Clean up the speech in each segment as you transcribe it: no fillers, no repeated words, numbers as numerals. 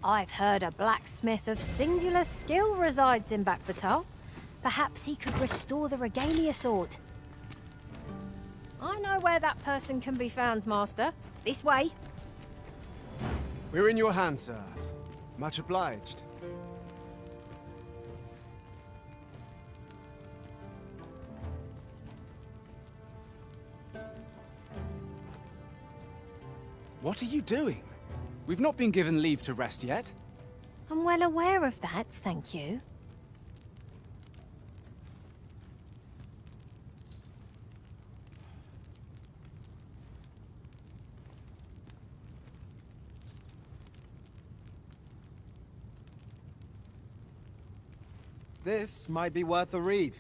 I've heard a blacksmith of singular skill resides in Bakbattahl. Perhaps he could restore the Regalia Sword. I know where that person can be found, Master. This way. We're in your hands, sir. Much obliged. What are you doing? We've not been given leave to rest yet. I'm well aware of that, thank you. This might be worth a read.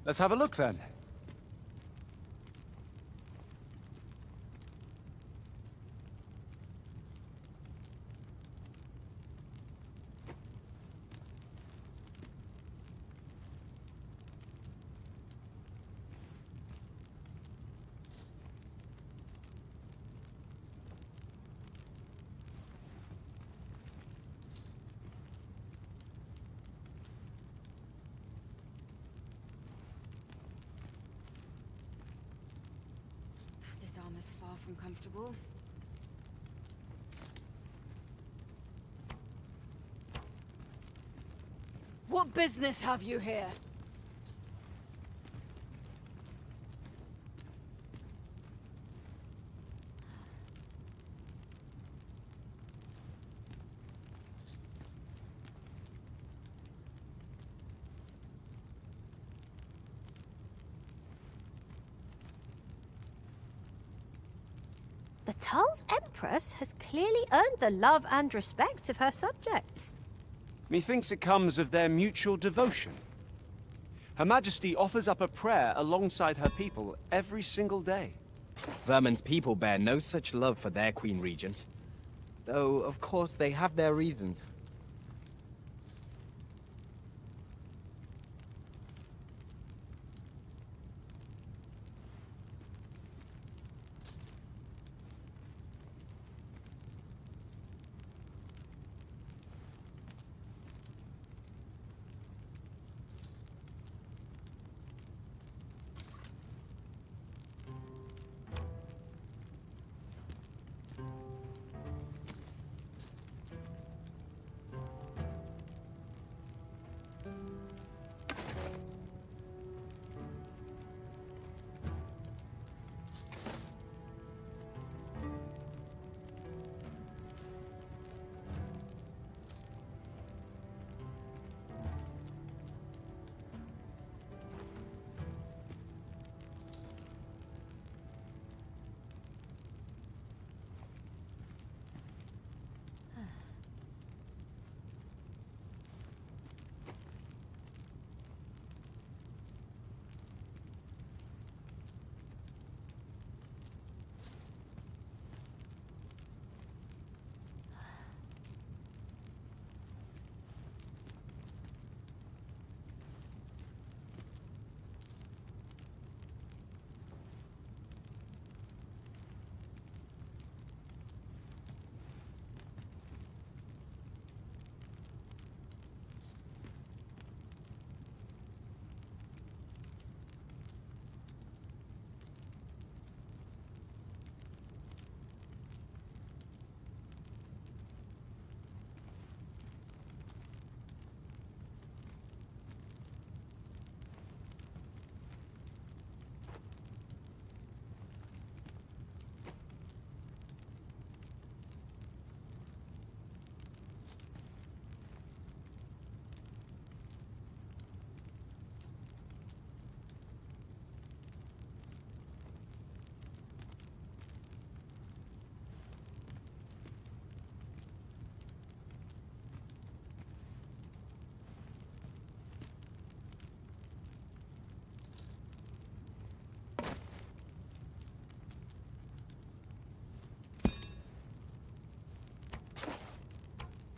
Let's have a look then. From comfortable. What business have you here? Battahl's Empress has clearly earned the love and respect of her subjects. Methinks it comes of their mutual devotion. Her Majesty offers up a prayer alongside her people every single day. Vermund's people bear no such love for their Queen Regent. Though, of course, they have their reasons.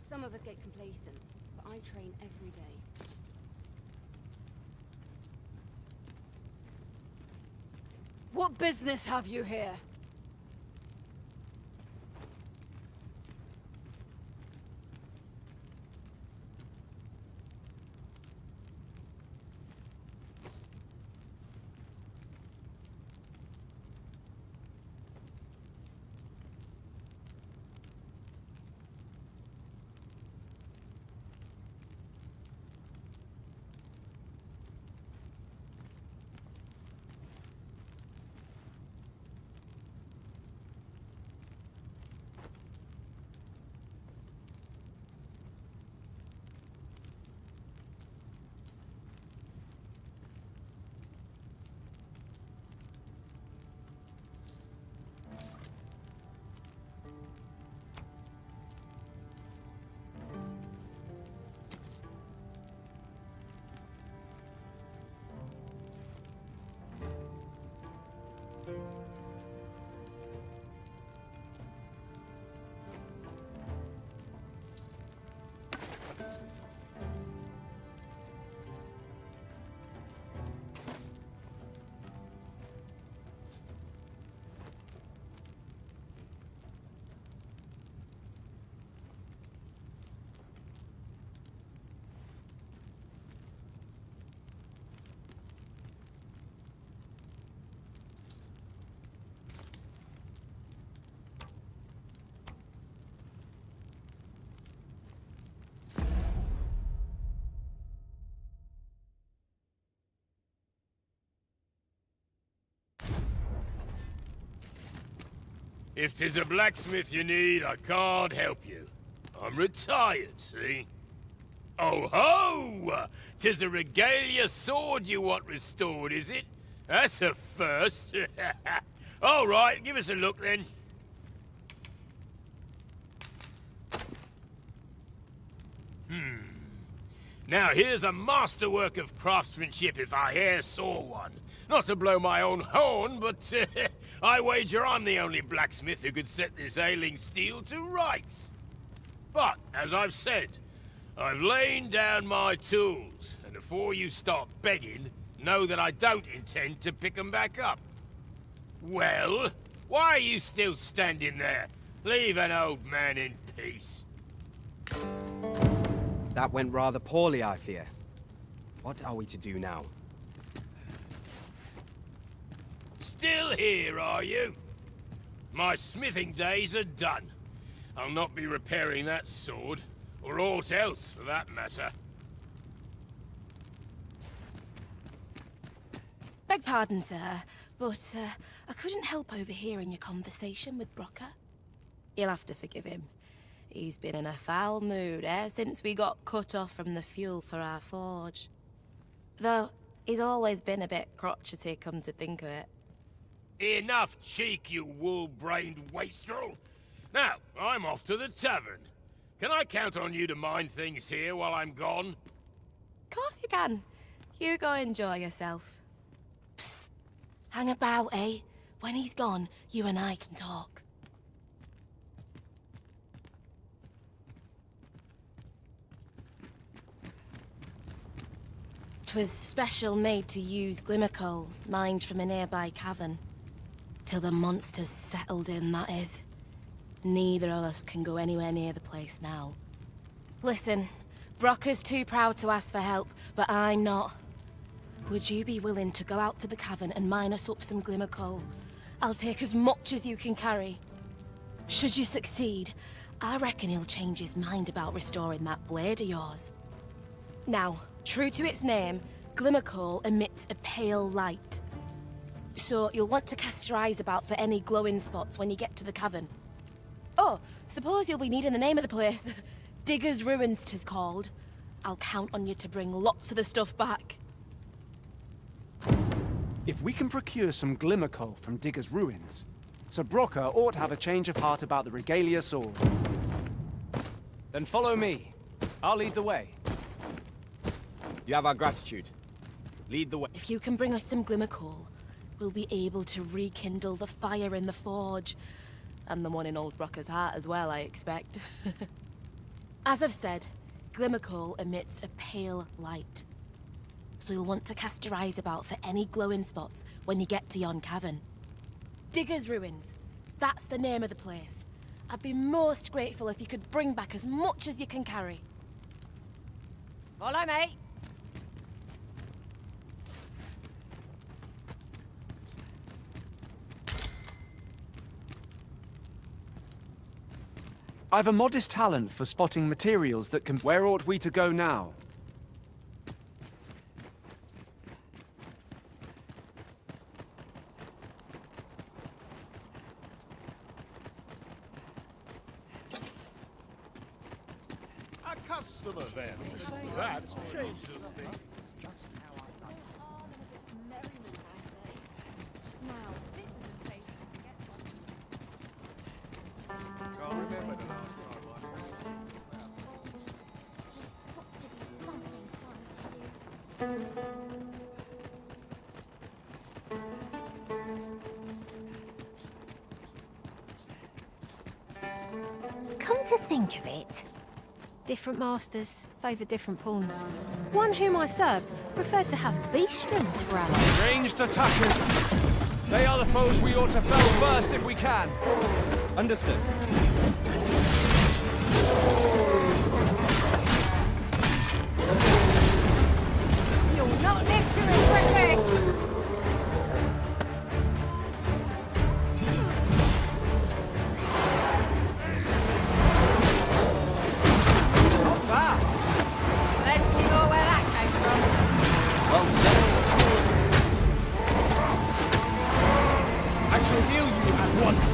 Some of us get complacent, but I train every day. What business have you here? If 'tis a blacksmith you need, I can't help you. I'm retired, see? Oh ho! 'Tis a regalia sword you want restored, is it? That's a first. All right, give us a look then. Now here's a masterwork of craftsmanship if I e'er saw one. Not to blow my own horn, but I wager I'm the only blacksmith who could set this ailing steel to rights. But, as I've said, I've lain down my tools, and before you start begging, know that I don't intend to pick 'em back up. Well, why are you still standing there? Leave an old man in peace. That went rather poorly, I fear. What are we to do now? Still here, are you? My smithing days are done. I'll not be repairing that sword, or aught else for that matter. Beg pardon, sir, but I couldn't help overhearing your conversation with Brokkr. You'll have to forgive him. He's been in a foul mood ever since we got cut off from the fuel for our forge. Though, he's always been a bit crotchety, come to think of it. Enough cheek, you wool-brained wastrel! Now, I'm off to the tavern. Can I count on you to mind things here while I'm gone? Of course you can. You go enjoy yourself. Psst. Hang about, eh? When he's gone, you and I can talk. 'Twas special made to use Glimmercoal, mined from a nearby cavern. Till the monsters settled in, that is. Neither of us can go anywhere near the place now. Listen, Brokkr's too proud to ask for help, but I'm not. Would you be willing to go out to the cavern and mine us up some Glimmercoal? I'll take as much as you can carry. Should you succeed, I reckon he'll change his mind about restoring that blade of yours. Now, true to its name, Glimmercoal emits a pale light. So you'll want to cast your eyes about for any glowing spots when you get to the cavern. Oh, suppose you'll be needing the name of the place. Digger's Ruins 'tis called. I'll count on you to bring lots of the stuff back. If we can procure some Glimmercoal from Digger's Ruins, Sir Brokkr ought to have a change of heart about the Regalia Sword. Then follow me. I'll lead the way. You have our gratitude. Lead the way. If you can bring us some Glimmercoal, we'll be able to rekindle the fire in the forge. And the one in old Brokkr's heart as well, I expect. As I've said, Glimmercoal emits a pale light. So you'll want to cast your eyes about for any glowing spots when you get to yon cavern. Digger's Ruins. That's the name of the place. I'd be most grateful if you could bring back as much as you can carry. Follow me. I've a modest talent for spotting materials that can... Where ought we to go now? A customer then. That changes things. Merriment, I say. Now, this is a place to forget one. Just got to be something fun to do. Come to think of it, different masters favoured different pawns. One whom I served preferred to have beastrons for allies. Ranged attackers! They are the foes we ought to fell first if we can. Understood. You'll not live to regret this! Not bad! Plenty more where that came from. Well said. I shall heal you at once.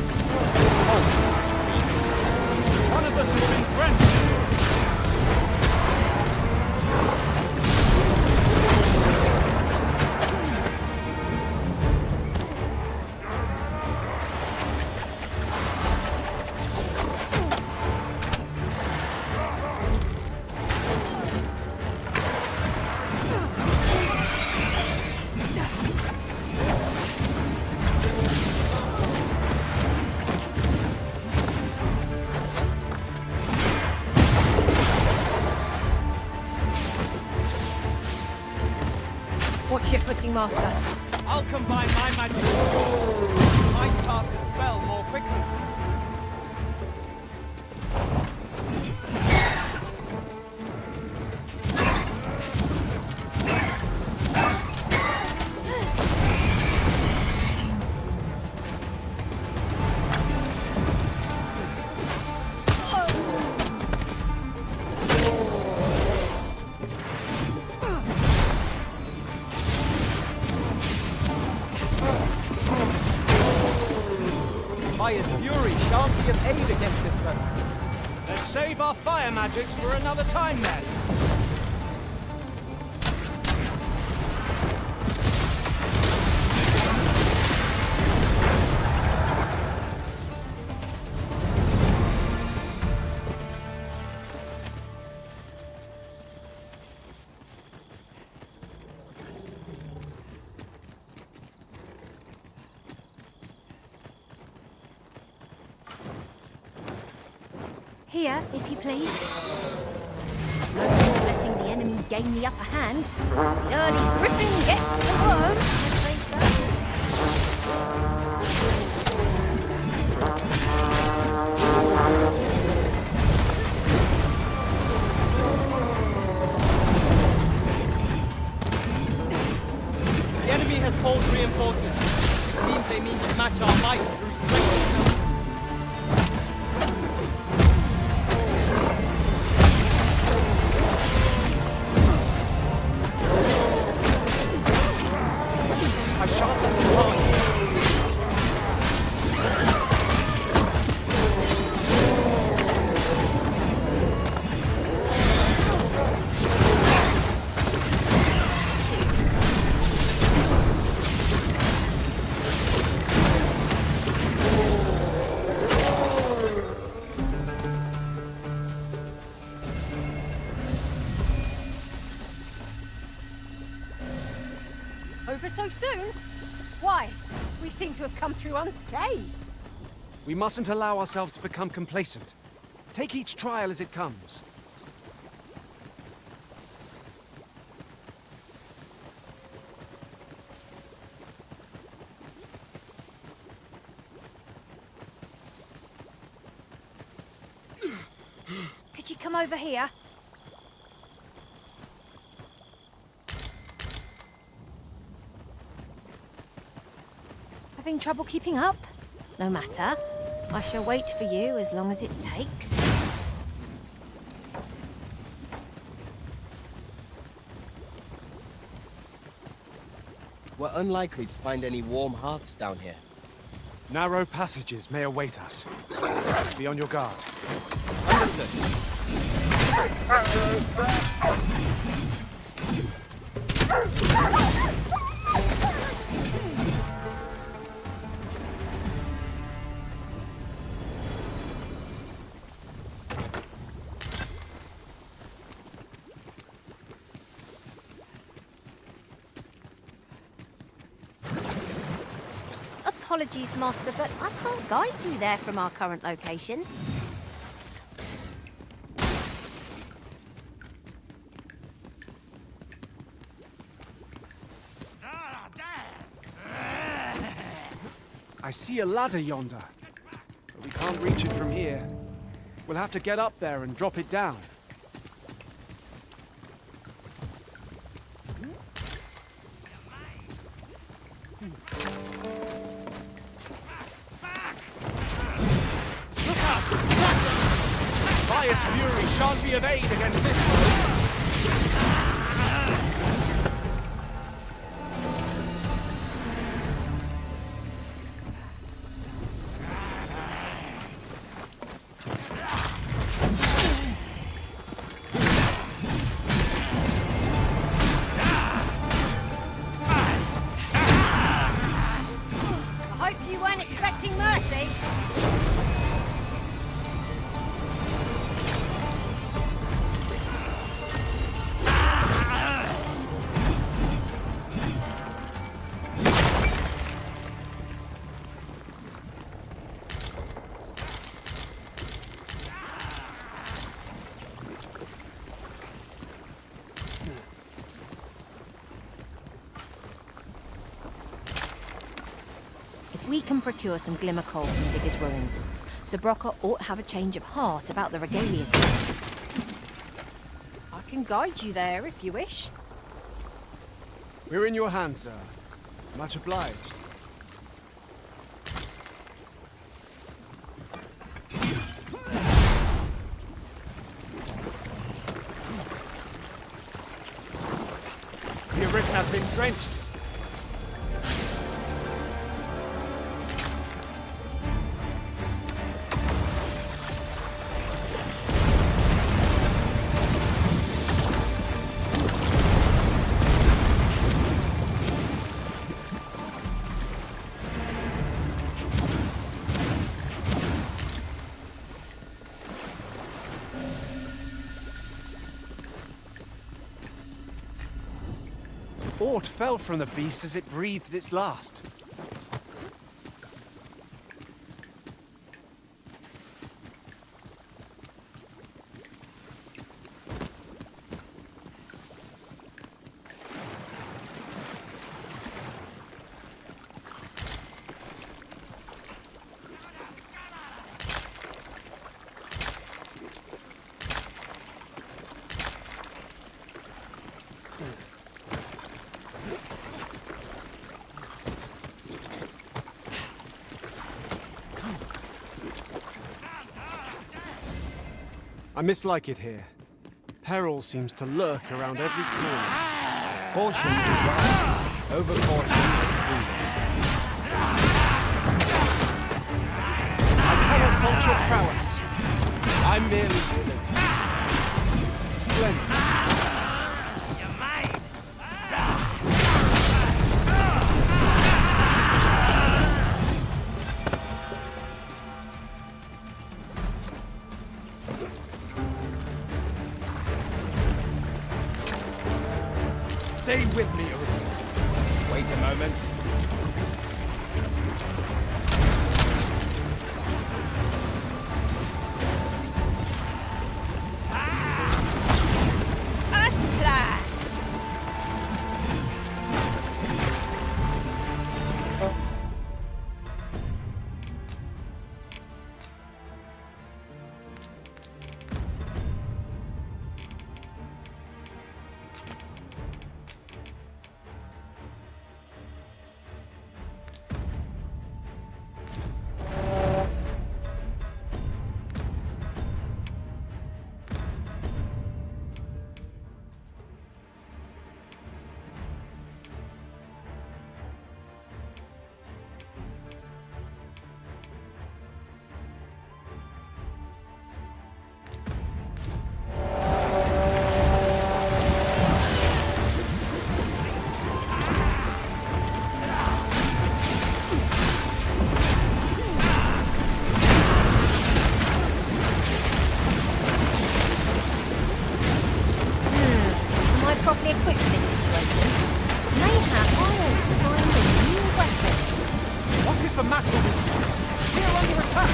Watch your footing, Master. I'll combine my magic with yours. I cast the spell more quickly. Fire's fury shan't be of aid against this weapon. Let's save our fire magics for another time then. Here, if you please. No sense letting the enemy gain the upper hand. The early griffin gets the worm, as they say. The enemy has called reinforcements. It seems they mean to match our might through strength. I shan't let them harm you. Over so soon? Why? We seem to have come through unscathed. We mustn't allow ourselves to become complacent. Take each trial as it comes. Could you come over here? Having trouble keeping up? No matter. I shall wait for you as long as it takes. We're unlikely to find any warm hearths down here. Narrow passages may await us. Be on your guard. Understood. Apologies, Master, but I can't guide you there from our current location. I see a ladder yonder, but we can't reach it from here. We'll have to get up there and drop it down. Fire's fury shan't be of aid against this one. I hope you weren't expecting mercy. We can procure some Glimmercoal from Digger's ruins, so Brokkr ought to have a change of heart about the Regalia Sword. I can guide you there if you wish. We're in your hands, sir. Much obliged. The Arisen has been drenched. Aught fell from the beast as it breathed its last. I mislike it here. Peril seems to lurk around every corner. Caution is wise. Over-caution is foolish. I cannot fault your prowess. I'm merely willing. Splendid. Stay with me, Arisen. Wait a moment. As planned! Properly equipped for this situation. Mayhap I ought to find a new weapon. What is the matter with this? We are under attack!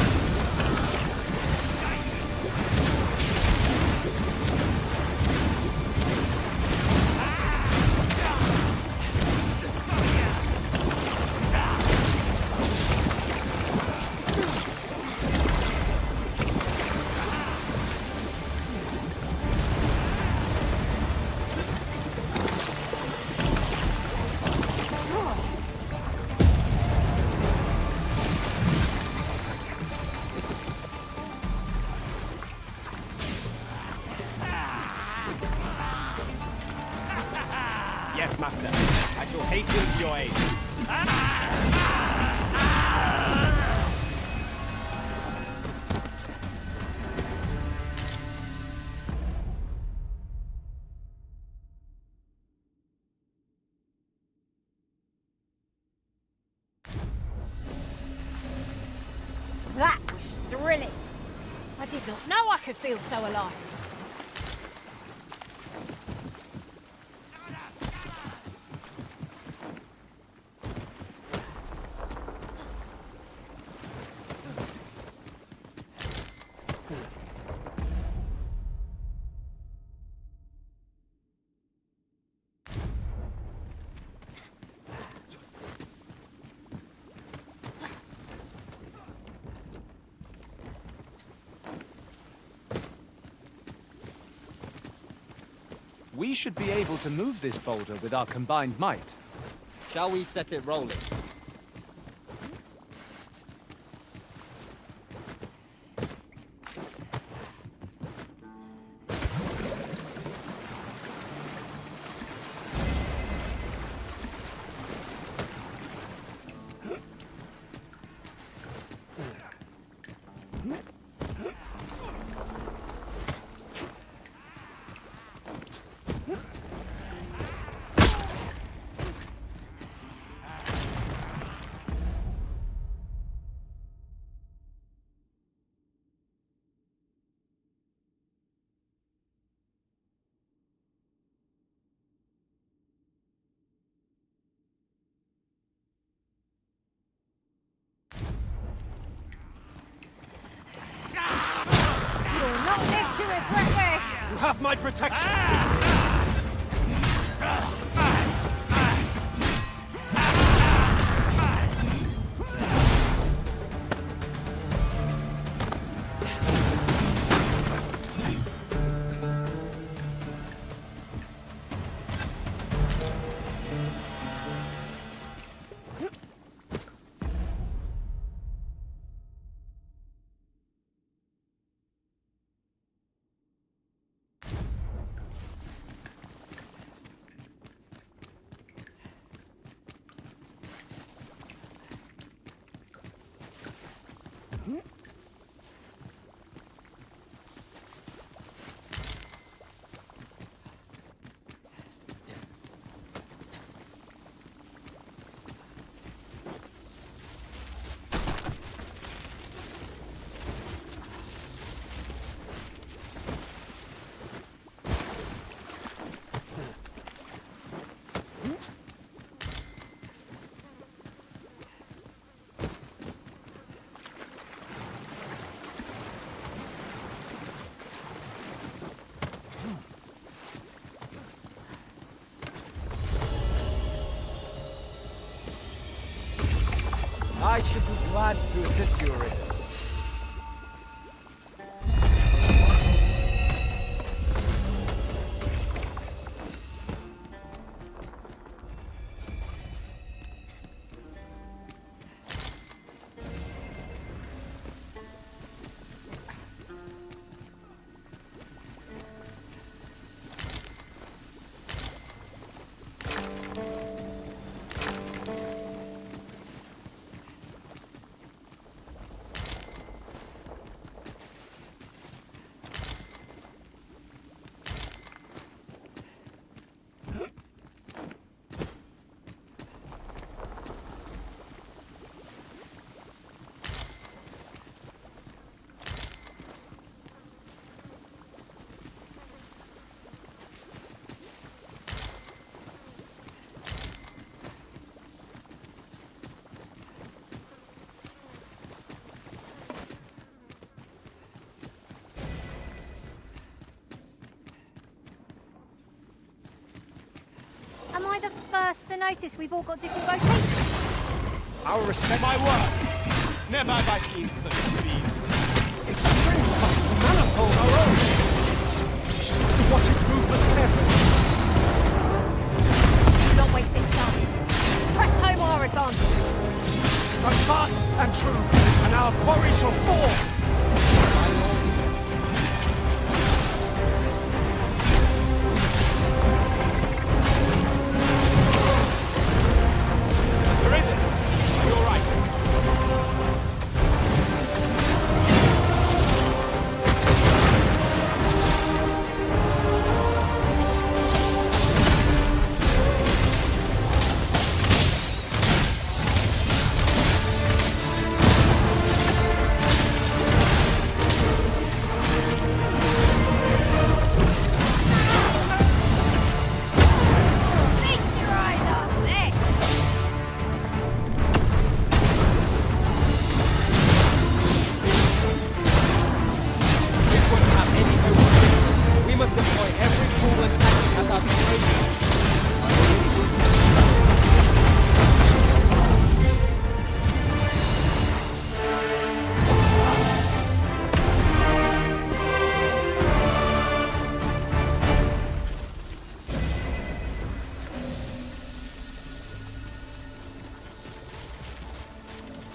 Yes, Master. I shall hasten to your aid. That was thrilling. I did not know I could feel so alive. We should be able to move this boulder with our combined might. Shall we set it rolling? You'll not live to regret this! You have my protection! I should be glad to assist you, Arisen. Am I the first to notice we've all got different vocations? Our respect. My work! Never have I seen such speed. Its strength must be manifold our own. We should have to watch its movements carefully. Do not waste this chance. Press home our advantage. Strike fast and true, and our quarry shall fall.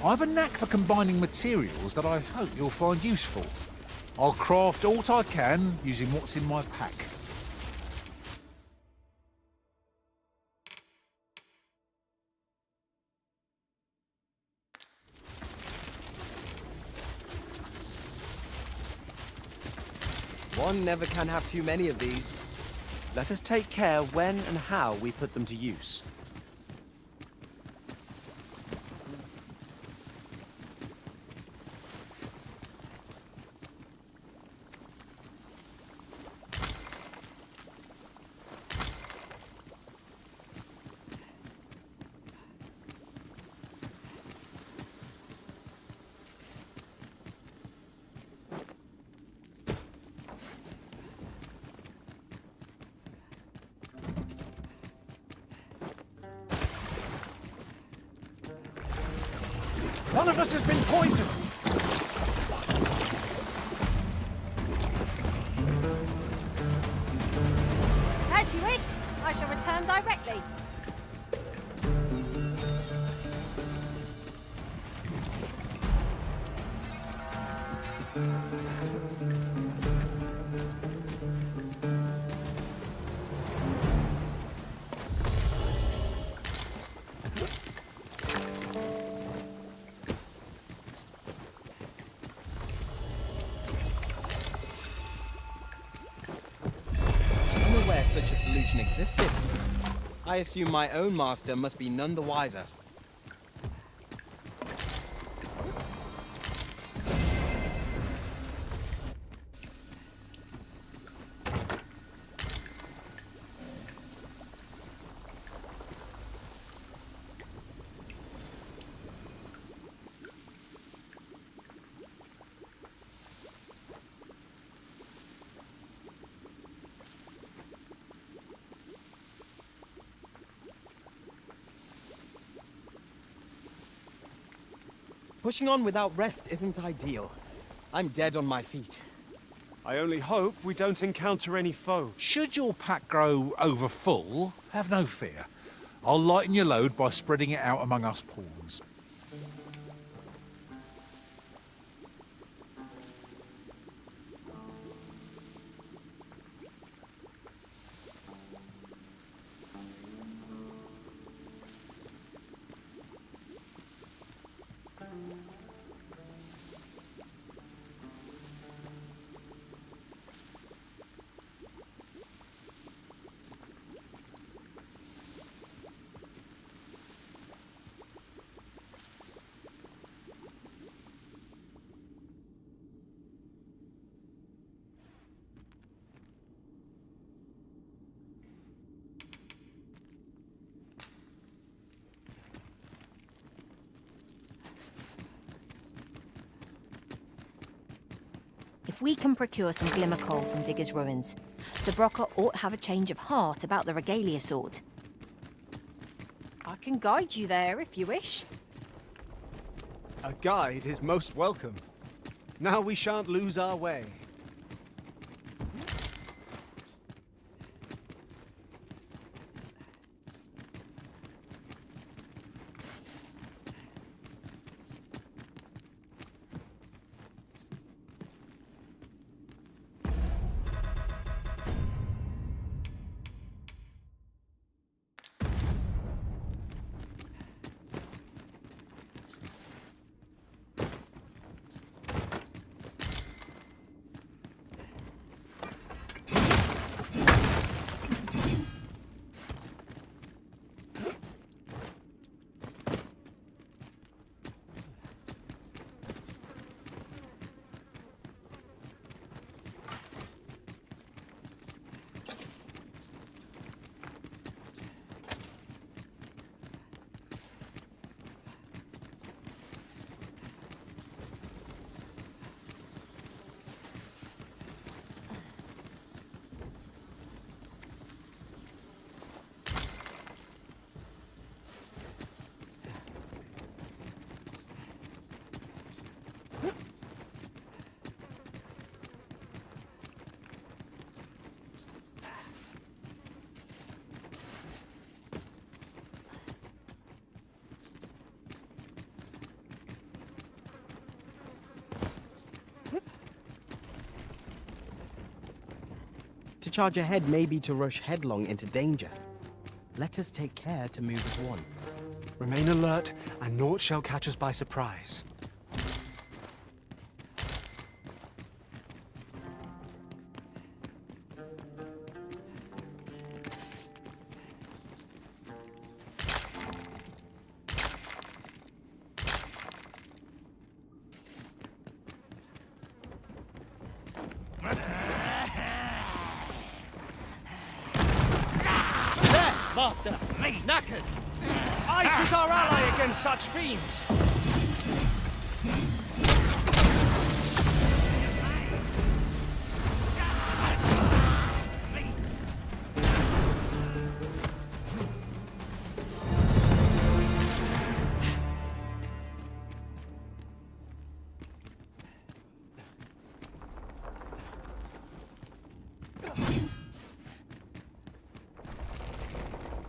I have a knack for combining materials that I hope you'll find useful. I'll craft all I can using what's in my pack. One never can have too many of these. Let us take care when and how we put them to use. One of us has been poisoned! As you wish. I shall return directly. Unaware such a solution existed. I assume my own master must be none the wiser. Pushing on without rest isn't ideal. I'm dead on my feet. I only hope we don't encounter any foe. Should your pack grow over full, have no fear. I'll lighten your load by spreading it out among us pawns. If we can procure some Glimmercoal from Digger's ruins, Sir Brokkr ought to have a change of heart about the Regalia Sword. I can guide you there if you wish. A guide is most welcome. Now we shan't lose our way. charge ahead may be to rush headlong into danger. Let us take care to move as one. Remain alert, and naught shall catch us by surprise. Master! Knackered! Ice is our ally against such fiends!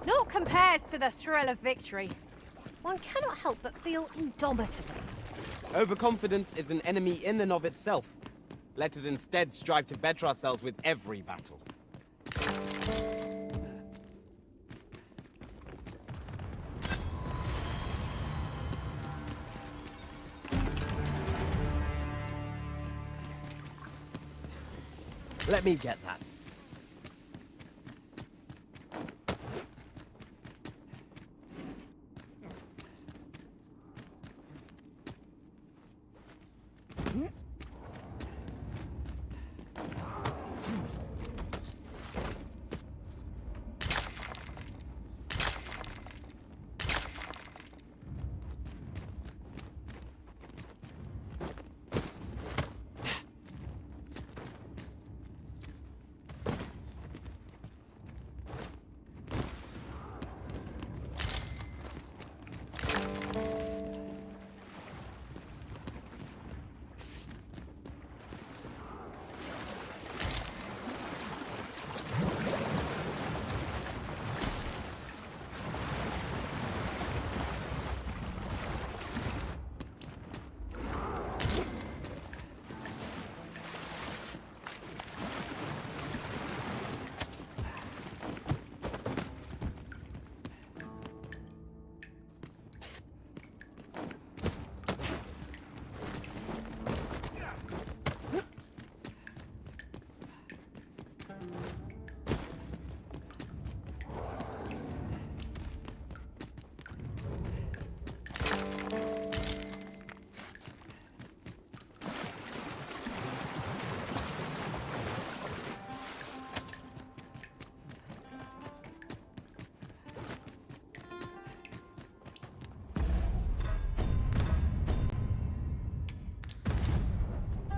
Naught compares to the thrill of victory. One cannot help but feel indomitable. Overconfidence is an enemy in and of itself. Let us instead strive to better ourselves with every battle. Let me get that.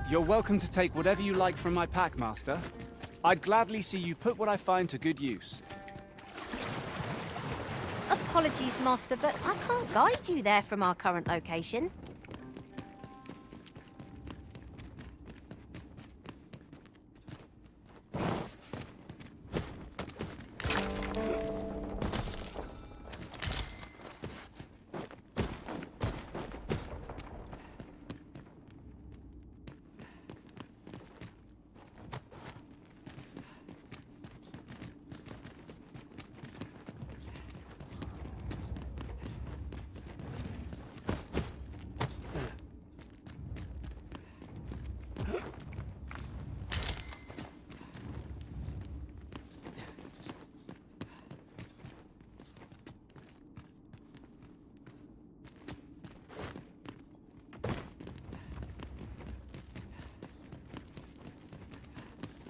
You're welcome to take whatever you like from my pack, Master. I'd gladly see you put what I find to good use. Apologies, Master, but I can't guide you there from our current location.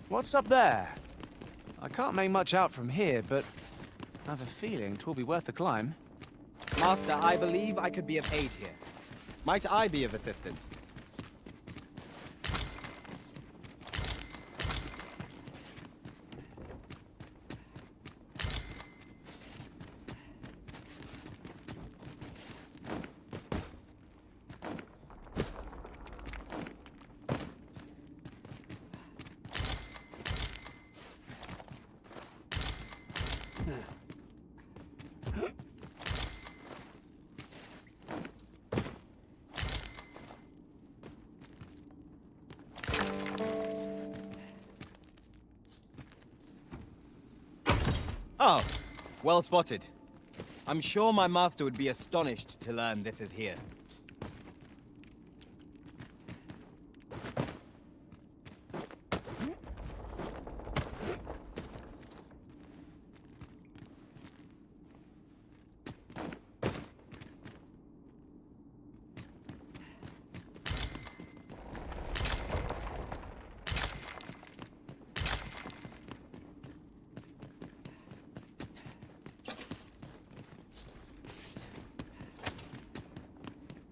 What's up there? I can't make much out from here, but I have a feeling 'twill be worth the climb. Master, I believe I could be of aid here. Might I be of assistance? Oh, well spotted. I'm sure my master would be astonished to learn this is here.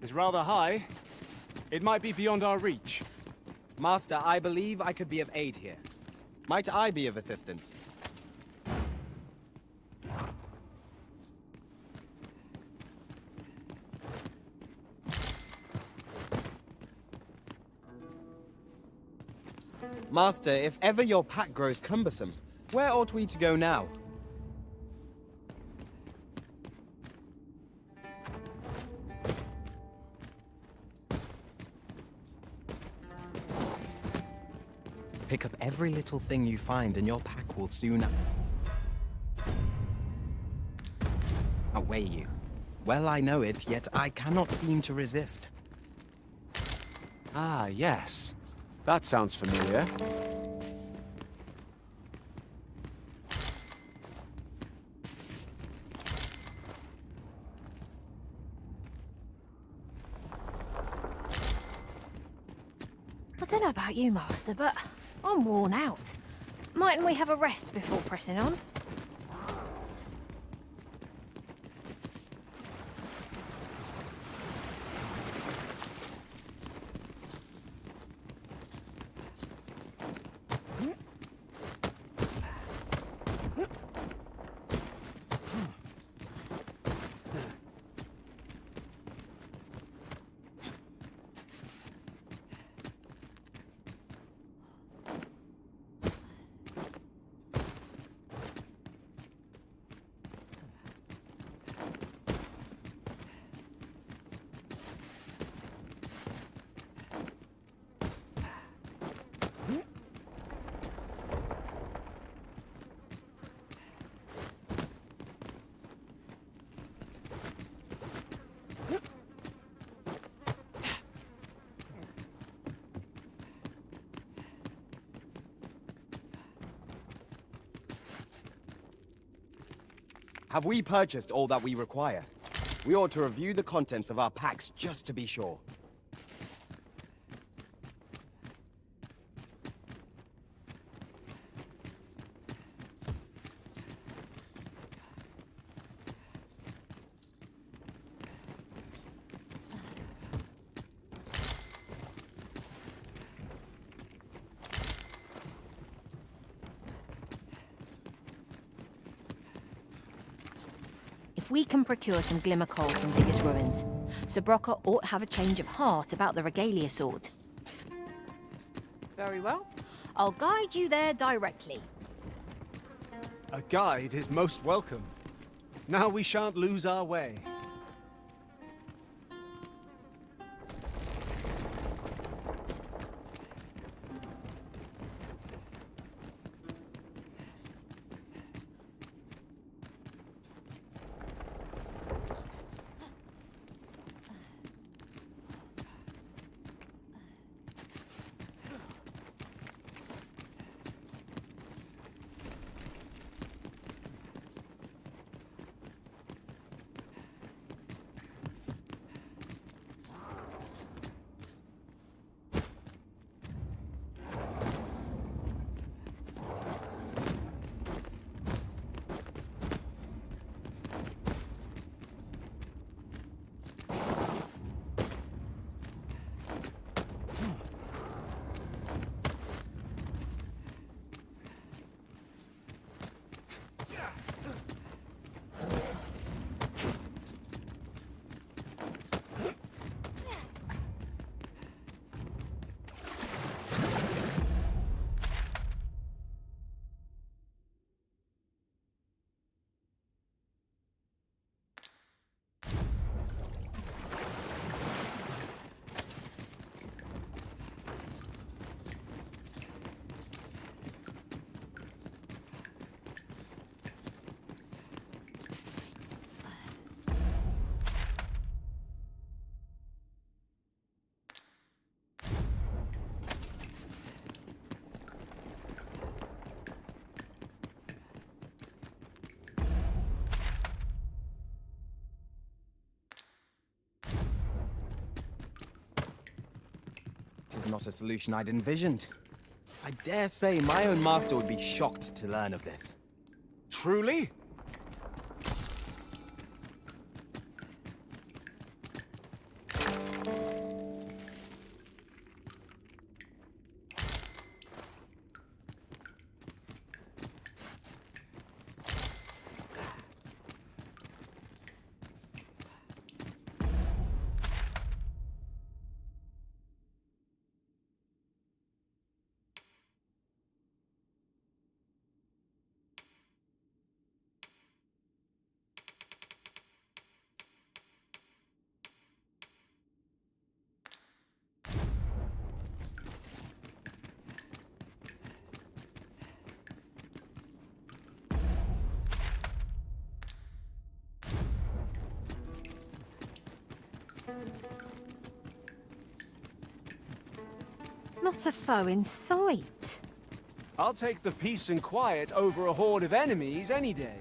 It's rather high. It might be beyond our reach. Master, I believe I could be of aid here. Might I be of assistance? Master, if ever your pack grows cumbersome, where ought we to go now? Pick up every little thing you find and your pack will soon outweigh you. Well, I know it, yet I cannot seem to resist. Ah, yes. That sounds familiar. I don't know about you, Master, but I'm worn out. Mightn't we have a rest before pressing on? Have we purchased all that we require? We ought to review the contents of our packs just to be sure. If we can procure some Glimmercoal from Digger's ruins, Sir Brokkr ought to have a change of heart about the Regalia Sword. Very well. I'll guide you there directly. A guide is most welcome. Now we shan't lose our way. was not a solution I'd envisioned. I dare say my own master would be shocked to learn of this. Truly? Not a foe in sight. I'll take the peace and quiet over a horde of enemies any day.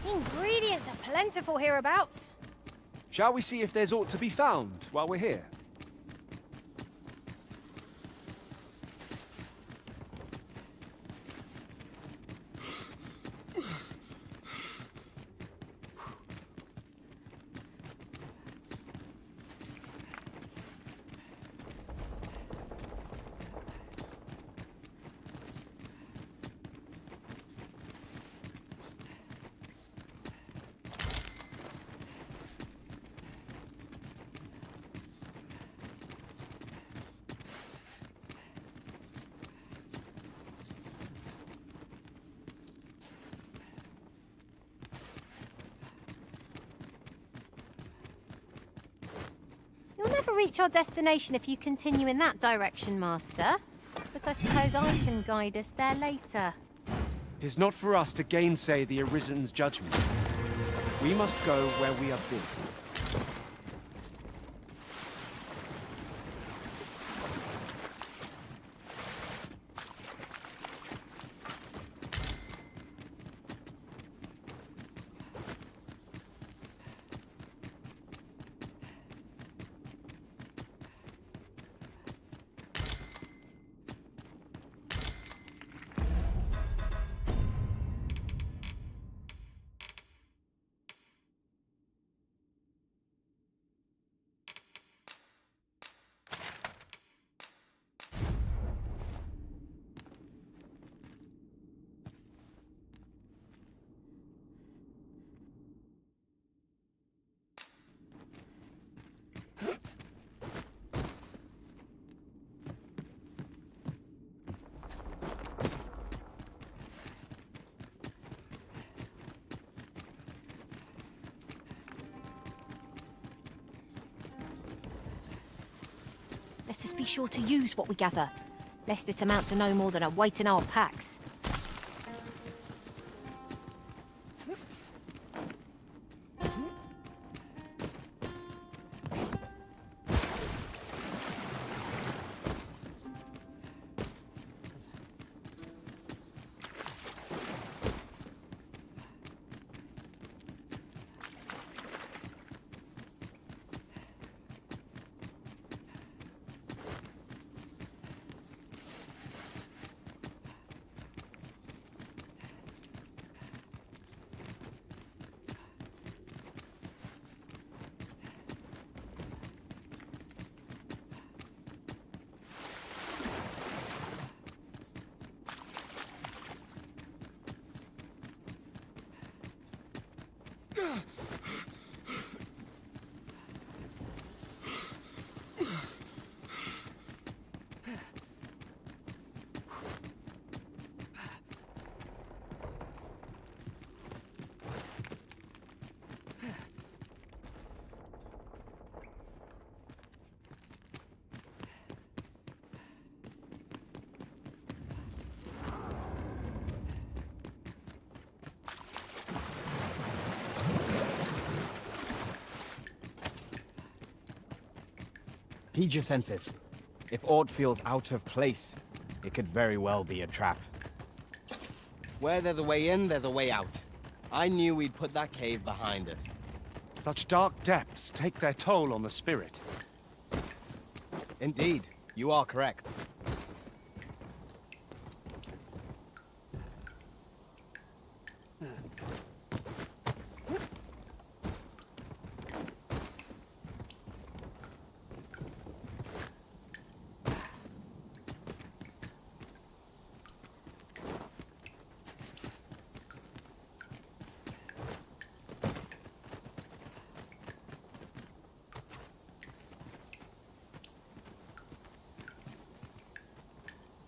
Ingredients are plentiful hereabouts. Shall we see if there's aught to be found while we're here? You'll never reach our destination if you continue in that direction, Master. But I suppose I can guide us there later. 'Tis not for us to gainsay the Arisen's judgment. We must go where we are bid. Let us be sure to use what we gather, lest it amount to no more than a weight in our packs. Heed your senses. If aught feels out of place, it could very well be a trap. Where there's a way in, there's a way out. I knew we'd put that cave behind us. Such dark depths take their toll on the spirit. Indeed, you are correct.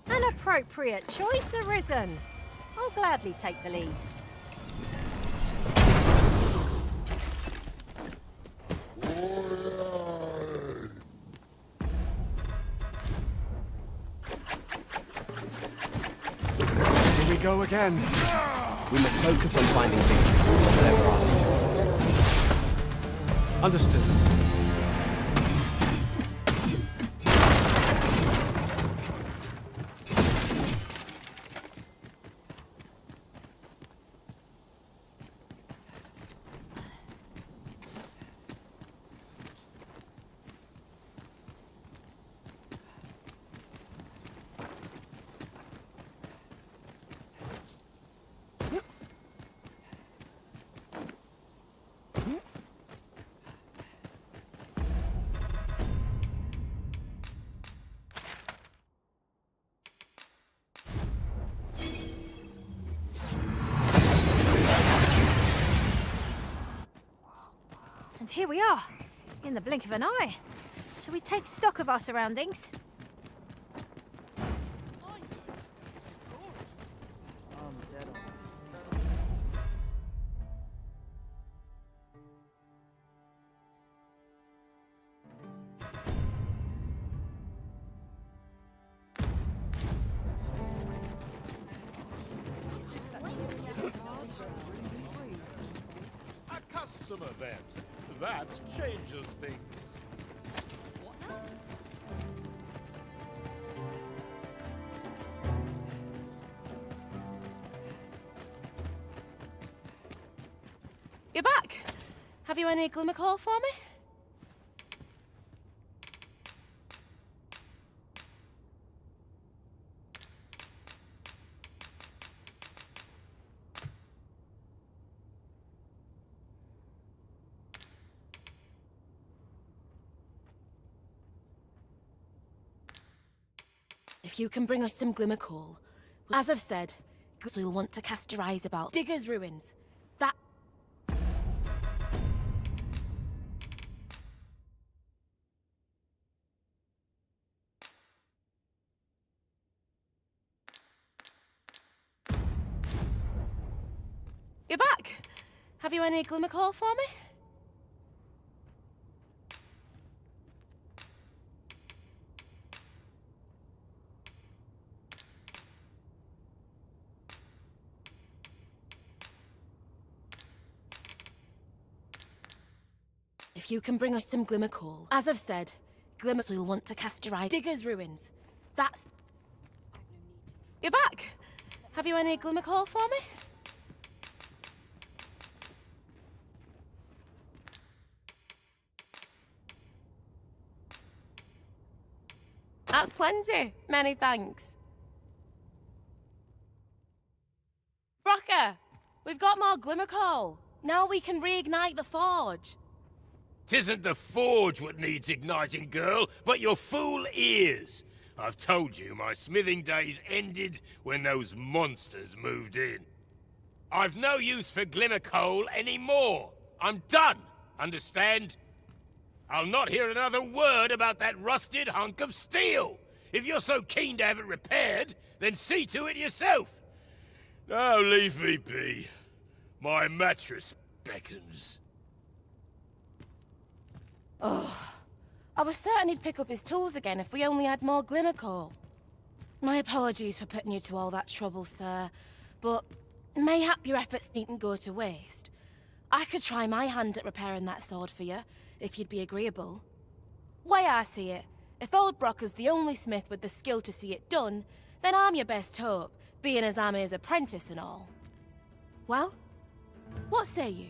An appropriate choice, Arisen. I'll gladly take the lead. Here we go again. We must focus on finding things, whatever our support. Understood. And here we are, in the blink of an eye. Shall we take stock of our surroundings? A customer, then. That changes things. You're back. Have you any Glimmercoal for me? If you can bring us some Glimmercoal, as I've said, we'll want to cast your eyes about Digger's Ruins. That... You're back. Have you any Glimmercoal for me? If you can bring us some Glimmercoal. As I've said, Glimmercoal will want to cast your eye. Digger's Ruins. That's... You're back. Have you any Glimmercoal for me? That's plenty. Many thanks. Brokkr, we've got more Glimmercoal. Now we can reignite the forge. 'Tisn't the forge what needs igniting, girl, but your fool ears. I've told you my smithing days ended when those monsters moved in. I've no use for Glimmercoal anymore. I'm done, understand? I'll not hear another word about that rusted hunk of steel. If you're so keen to have it repaired, then see to it yourself. Now leave me be. My mattress beckons. Oh, I was certain he'd pick up his tools again if we only had more Glimmercoal. My apologies for putting you to all that trouble, sir, but mayhap your efforts needn't go to waste. I could try my hand at repairing that sword for you, if you'd be agreeable. Way I see it, If old Brokkr's the only smith with the skill to see it done, then I'm your best hope, being as I'm his apprentice and all. Well, what say you?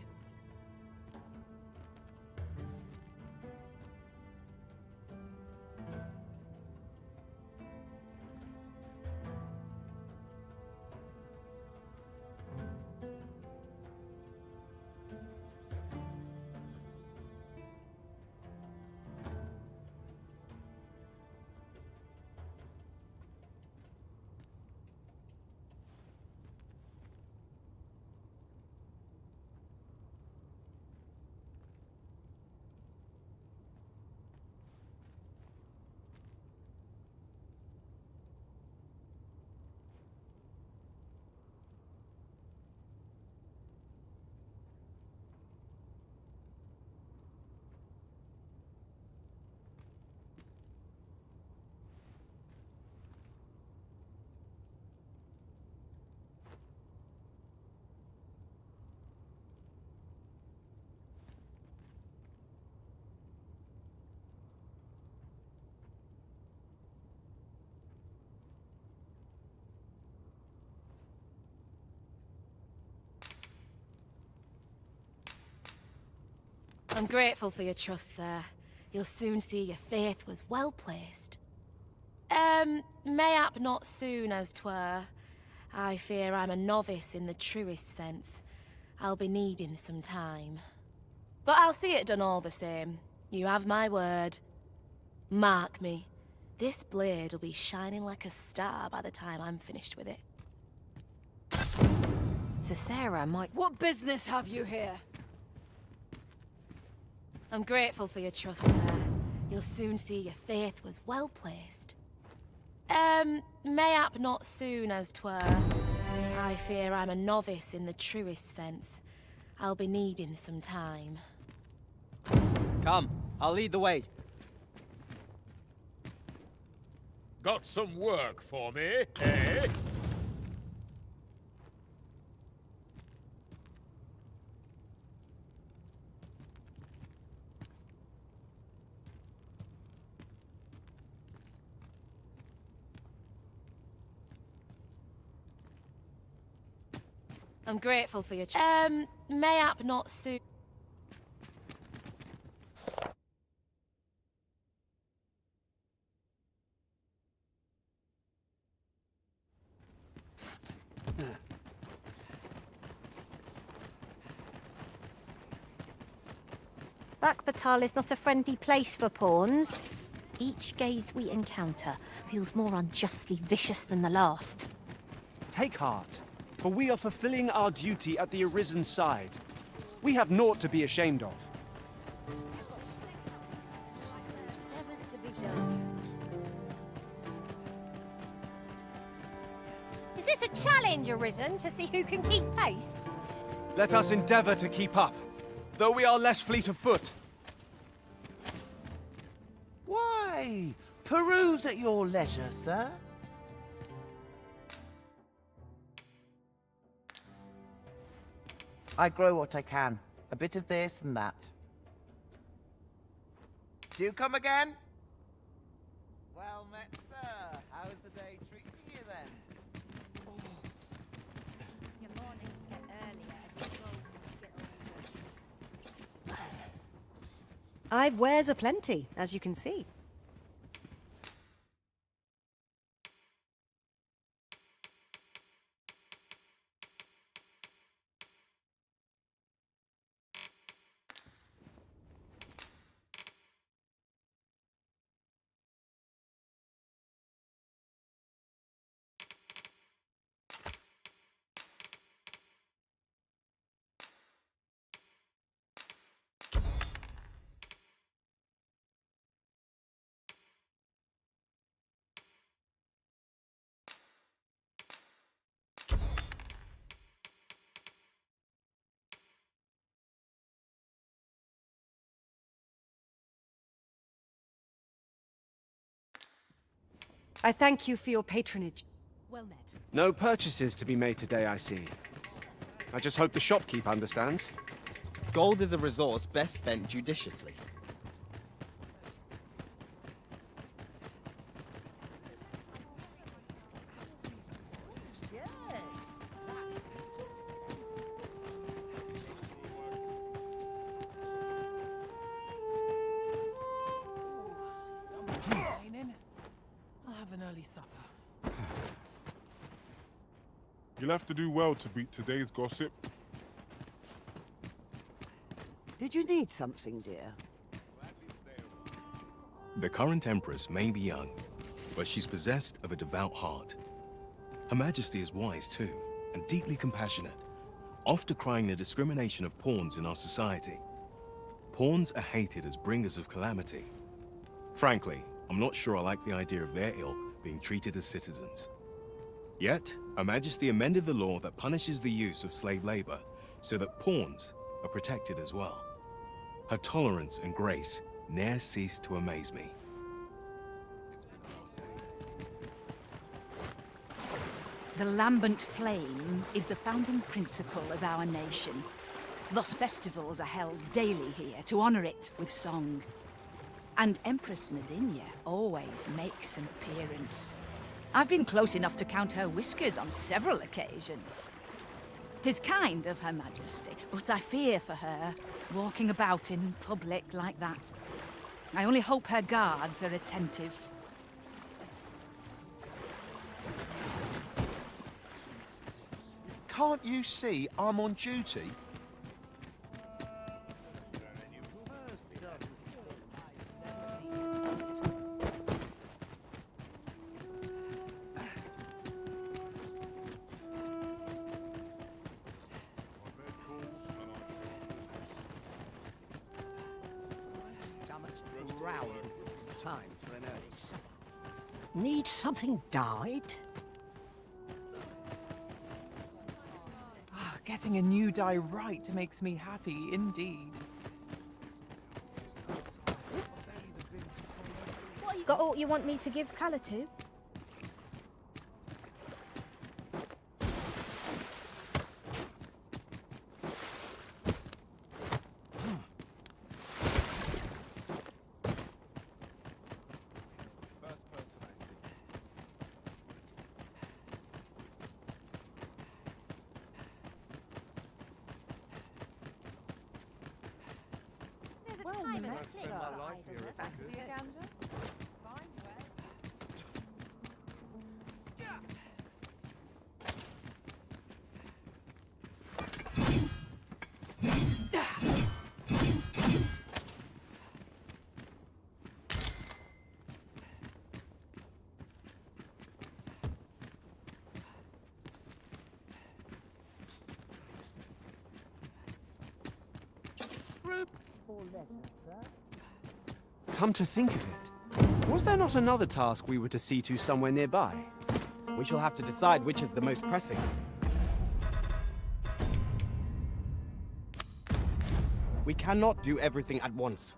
I'm grateful for your trust, sir. You'll soon see your faith was well placed. Mayhap not soon as 'twere. I fear I'm a novice in the truest sense. I'll be needing some time. But I'll see it done all the same. You have my word. Mark me. This blade will be shining like a star by the time I'm finished with it. So Sara might... What business have you here? I'm grateful for your trust, sir. You'll soon see your faith was well placed. Mayhap not soon as 'twere. I fear I'm a novice in the truest sense. I'll be needing some time. Come, I'll lead the way. Got some work for me, eh? I'm grateful for your mayhap not soon. Bakbattahl is not a friendly place for pawns. Each gaze we encounter feels more unjustly vicious than the last. Take heart, for we are fulfilling our duty at the Arisen side. We have naught to be ashamed of. Is this a challenge, Arisen, to see who can keep pace? Let us endeavor to keep up, though we are less fleet of foot. Why? Peruse at your leisure, sir. I grow what I can. A bit of this and that. Do come again? Well met, sir. How's the day treating you then? Your mornings get earlier and your goals get older. I've wares aplenty, as you can see. I thank you for your patronage. Well met. No purchases to be made today, I see. I just hope the shopkeep understands. Gold is a resource best spent judiciously. early supper. You'll have to do well to beat today's gossip. Did you need something, dear? The current Empress may be young, but she's possessed of a devout heart. Her Majesty is wise too, and deeply compassionate, oft decrying the discrimination of pawns in our society. Pawns are hated as bringers of calamity. Frankly, I'm not sure I like the idea of their ilk being treated as citizens. Yet, Her Majesty amended the law that punishes the use of slave labor, so that pawns are protected as well. Her tolerance and grace ne'er cease to amaze me. The lambent flame is the founding principle of our nation. Thus festivals are held daily here to honor it with song. And Empress Nadinia always makes an appearance. I've been close enough to count her whiskers on several occasions. 'Tis kind of Her Majesty, but I fear for her, walking about in public like that. I only hope her guards are attentive. Can't you see I'm on duty? Time for an early supper. Need something dyed? Getting a new dye right makes me happy indeed. What, you got all you want me to give colour to? Come to think of it, was there not another task we were to see to somewhere nearby? We shall have to decide which is the most pressing. We cannot do everything at once.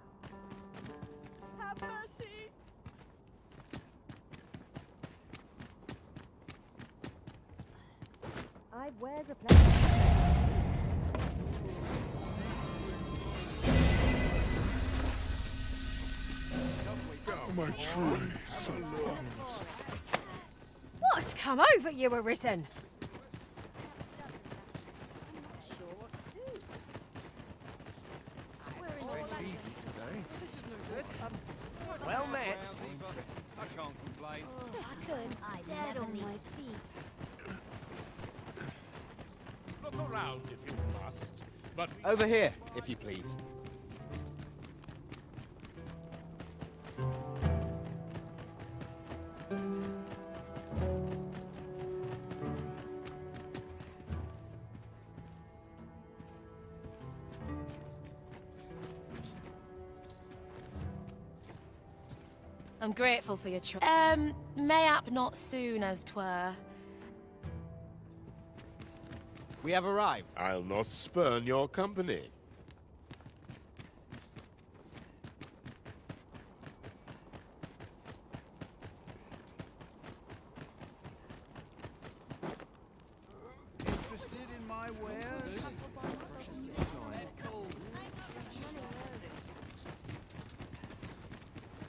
Have mercy! I wear replacement. My trees. What's come over you, Arisen? Well met. I can't complain. I'm dead on my feet. Look around if you must, but Over here, if you please. I'm grateful for your mayhap not soon as 'twere. We have arrived. I'll not spurn your company. Interested in my wares?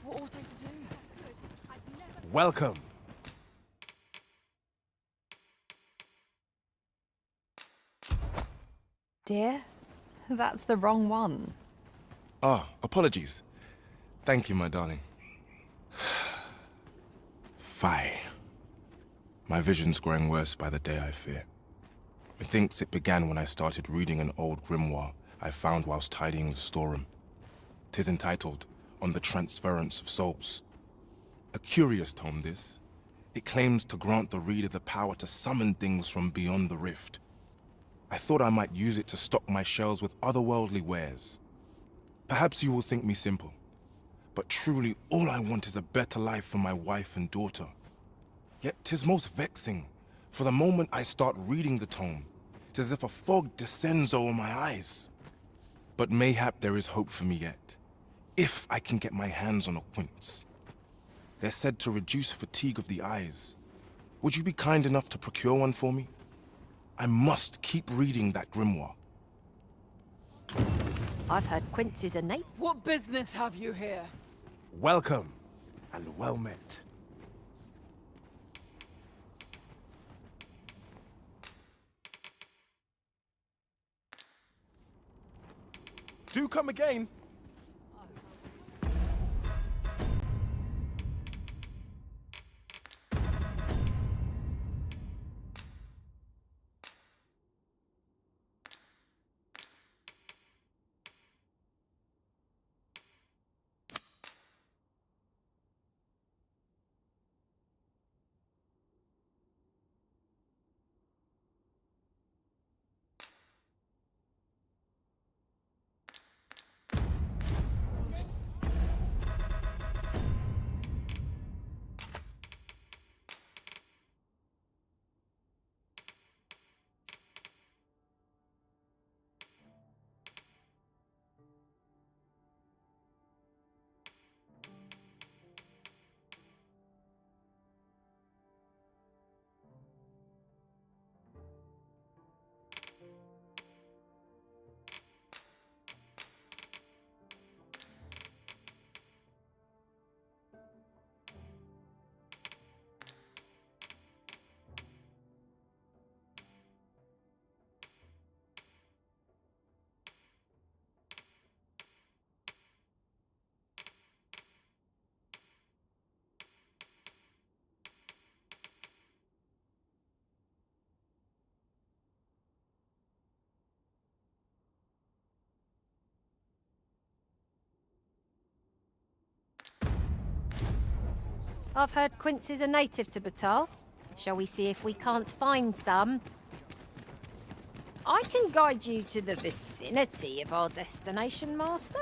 What ought I to do? Welcome. Dear, that's the wrong one. Ah, apologies. Thank you, my darling. Fie. My vision's growing worse by the day, I fear. Methinks it began when I started reading an old grimoire I found whilst tidying the storeroom. 'Tis entitled, On the Transference of Souls. A curious tome, this. It claims to grant the reader the power to summon things from beyond the rift. I thought I might use it to stock my shelves with otherworldly wares. Perhaps you will think me simple, but truly all I want is a better life for my wife and daughter. Yet 'tis most vexing, for the moment I start reading the tome, 'tis as if a fog descends over my eyes. But mayhap there is hope for me yet, if I can get my hands on a quince. They're said to reduce fatigue of the eyes. Would you be kind enough to procure one for me? I must keep reading that grimoire. I've heard quince is a name. What business have you here? Welcome, and well met. Do come again. I've heard quince is a native to Battahl. Shall we see if we can't find some? I can guide you to the vicinity of our destination, Master.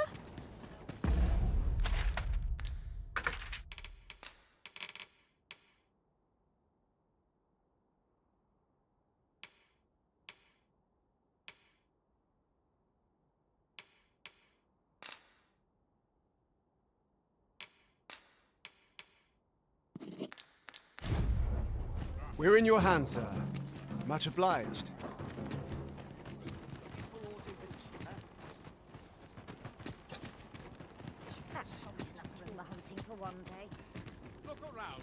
We're in your hands, sir. Much obliged. That's solid enough for the hunting for one day. Look around.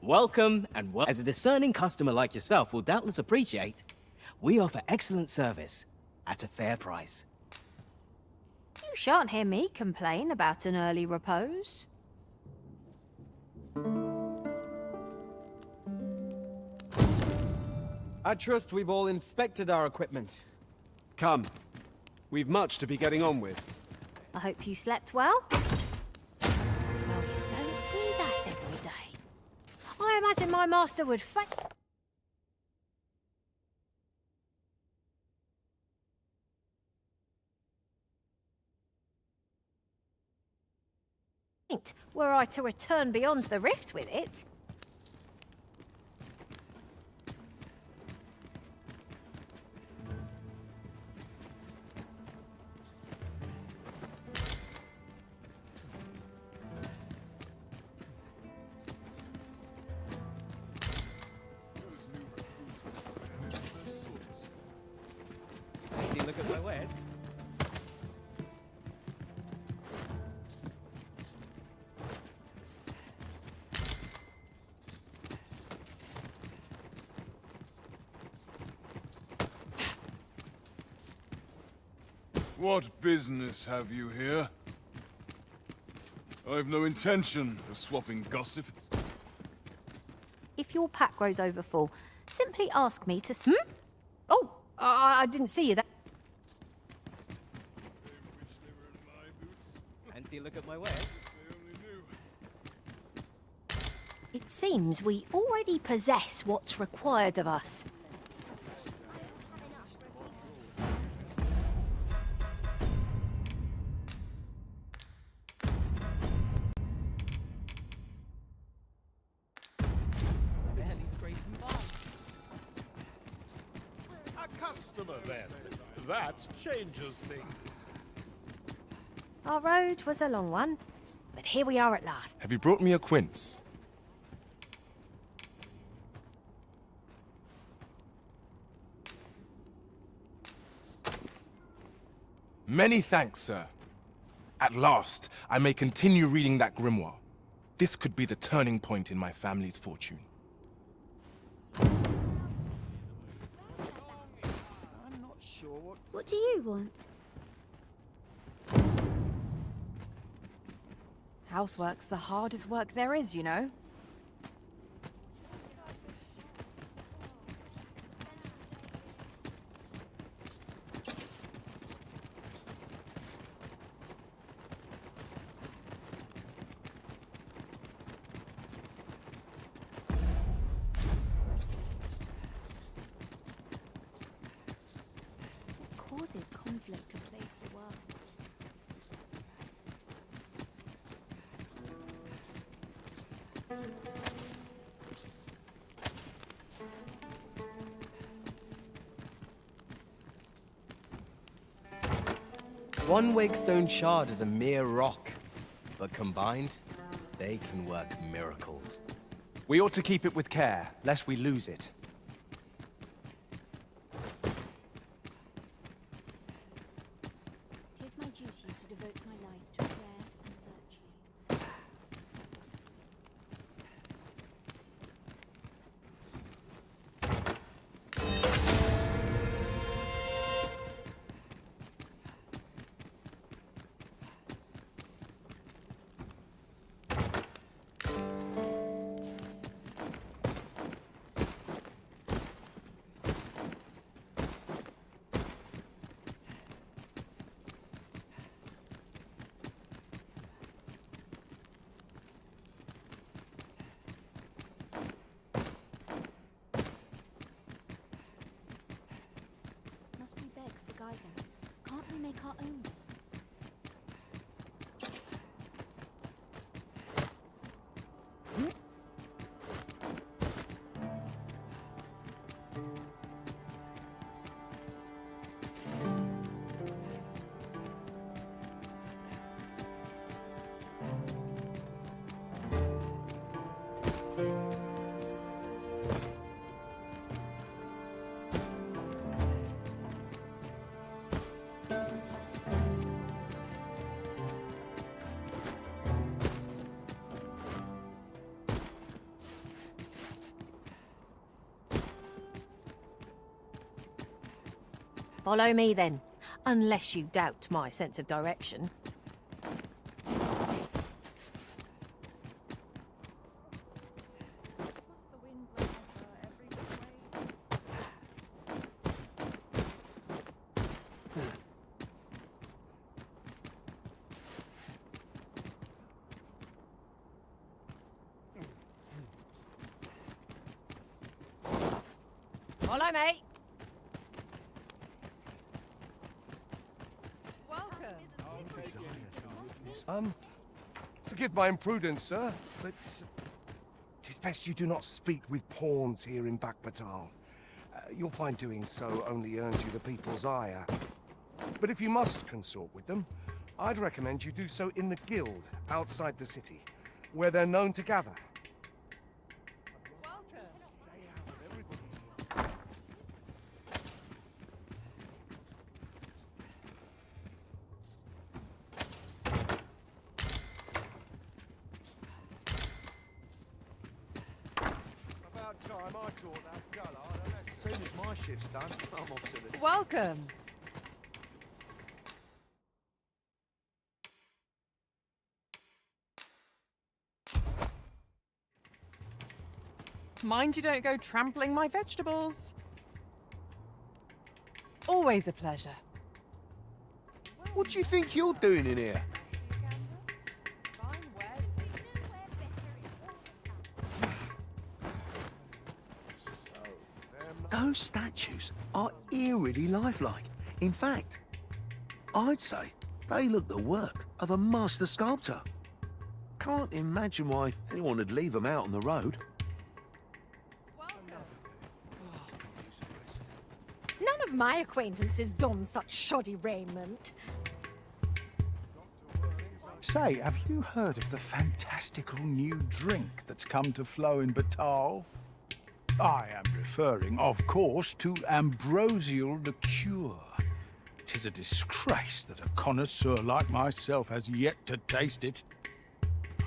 Welcome, and as a discerning customer like yourself will doubtless appreciate, we offer excellent service at a fair price. You shan't hear me complain about an early repose. I trust we've all inspected our equipment. Come. We've much to be getting on with. I hope you slept well. Well, you don't see that every day. I imagine my master would faint were I to return beyond the rift with it. look at my wares. What business have you here? I've no intention of swapping gossip. If your pack grows over full, simply ask me to... Oh, I didn't see you there. Fancy a look at my wares? It seems we already possess what's required of us. Then. That changes things. Our road was a long one, but here we are at last. Have you brought me a quince? Many thanks, sir. At last, I may continue reading that grimoire. This could be the turning point in my family's fortune. What do you want? Housework's the hardest work there is, you know. Causes conflict to plague the world. One Wakestone shard is a mere rock, but combined, they can work miracles. We ought to keep it with care, lest we lose it. It is my duty to devote my life to prayer and virtue. Must we beg for guidance? Can't we make our own way? Follow me then, unless you doubt my sense of direction. Follow me. Forgive my imprudence, sir, but it is best you do not speak with pawns here in Bakbattahl. You'll find doing so only earns you the people's ire. But if you must consort with them, I'd recommend you do so in the guild outside the city, where they're known to gather. time I taught that dullard, as soon as my shift's done, I'm off to the... Welcome. Mind you don't go trampling my vegetables. Always a pleasure. What do you think you're doing in here? Those statues are eerily lifelike. In fact, I'd say they look the work of a master sculptor. Can't imagine why anyone would leave them out on the road. None of my acquaintances don such shoddy raiment. Say, have you heard of the fantastical new drink that's come to flow in Battahl? I am referring, of course, to ambrosial liqueur. 'Tis a disgrace that a connoisseur like myself has yet to taste it.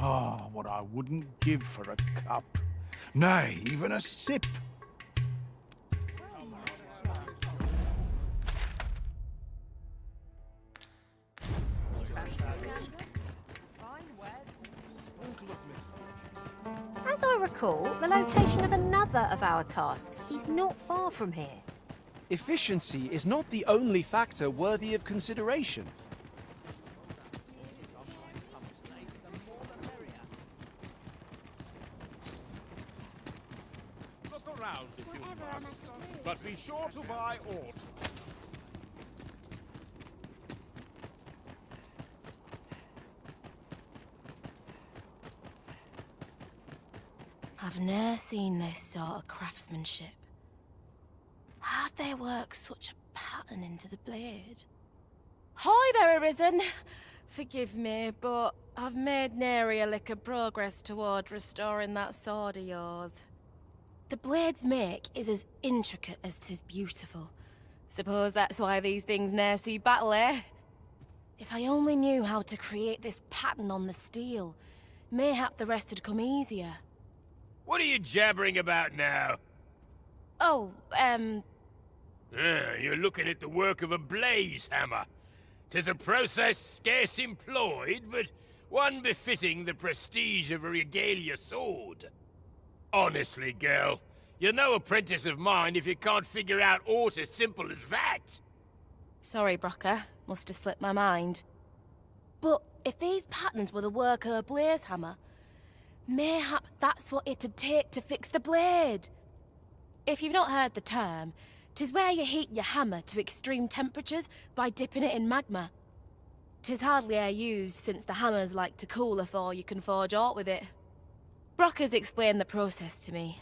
Ah, what I wouldn't give for a cup. Nay, even a sip. As I recall, the location of another of our tasks is not far from here. Efficiency is not the only factor worthy of consideration. Look around if you must, but be sure to buy aught. I've ne'er seen this sort of craftsmanship. How'd they work such a pattern into the blade? Hi there, Arisen! Forgive me, but I've made nary a lick of progress toward restoring that sword of yours. The blade's make is as intricate as 'tis beautiful. Suppose that's why these things ne'er see battle, eh? If I only knew how to create this pattern on the steel, mayhap the rest had come easier. What are you jabbering about now? Oh, You're looking at the work of a blaze hammer. 'Tis a process scarce employed, but one befitting the prestige of a regalia sword. Honestly, girl, you're no apprentice of mine if you can't figure out aught as simple as that. Sorry, Brokkr. Must have slipped my mind. But if these patterns were the work of a blaze hammer, mayhap that's what it'd take to fix the blade. If you've not heard the term, 'tis where you heat your hammer to extreme temperatures by dipping it in magma. 'Tis hardly e'er used since the hammers like to cool afore you can forge aught with it. Brokkr's explained the process to me,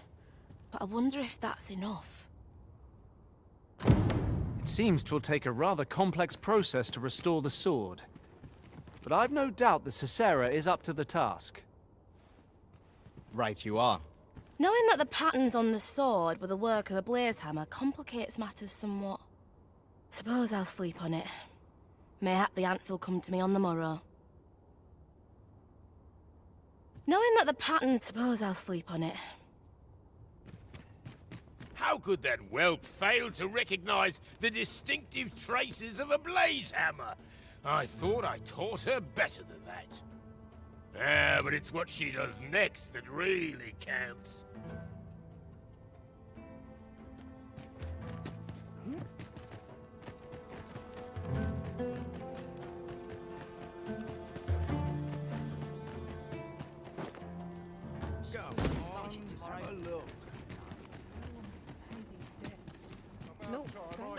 but I wonder if that's enough. It seems 'twill take a rather complex process to restore the sword. But I've no doubt that Sara is up to the task. Right you are. Knowing that the patterns on the sword were the work of a blaze hammer complicates matters somewhat. Suppose I'll sleep on it. Mayhap the answer'll come to me on the morrow. Knowing that the patterns... Suppose I'll sleep on it. How could that whelp fail to recognize the distinctive traces of a blaze hammer? I thought I taught her better than that. Ah, but it's what she does next that really counts. Come on, have a look. No, so...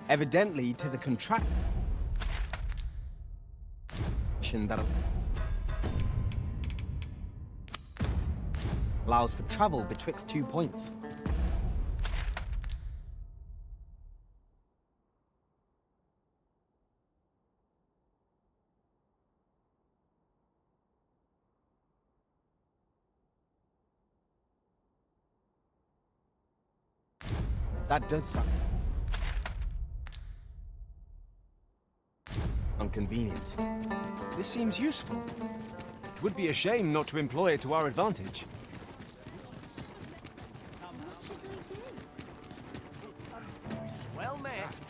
Evidently, 'tis a contract. inscription that allows for travel betwixt 2 points. That does sound inconvenient. This seems useful. It would be a shame not to employ it to our advantage. What should I do? Well met.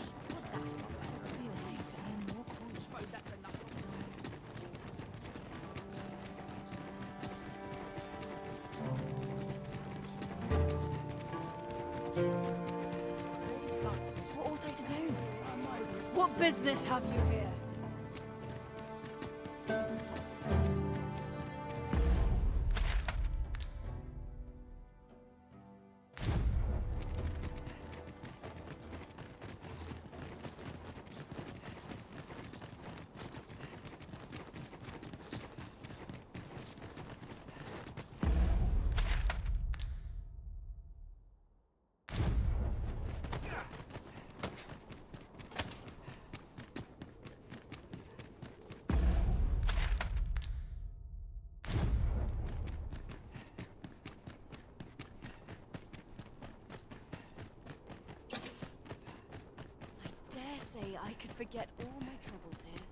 What ought I to do? What business have you here? I could forget all my troubles here.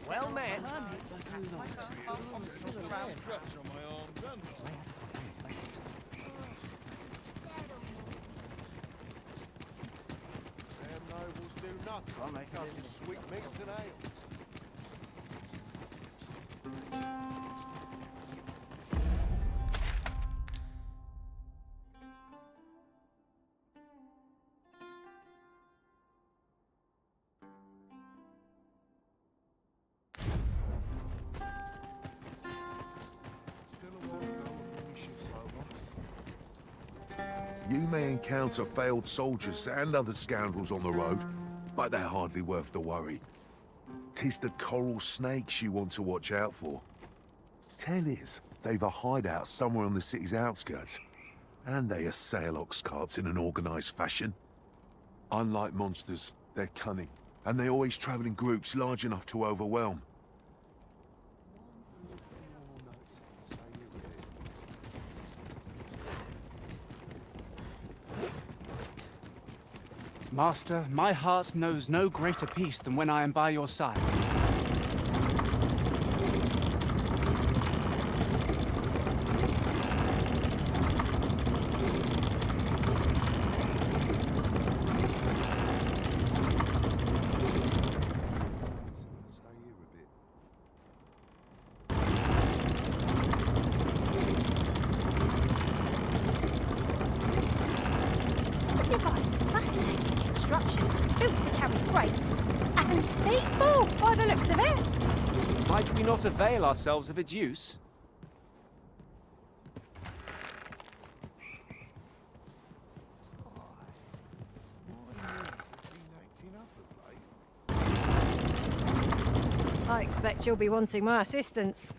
Well met. Nobles do nothing. I'll make sweet meats and ale. You may encounter failed soldiers and other scoundrels on the road. but they're hardly worth the worry. 'Tis the coral snakes you want to watch out for. Tell is, they've a hideout somewhere on the city's outskirts, and they assail ox carts in an organized fashion. Unlike monsters, they're cunning, and they always travel in groups large enough to overwhelm. Master, my heart knows no greater peace than when I am by your side. Not avail ourselves of its use? I expect you'll be wanting my assistance.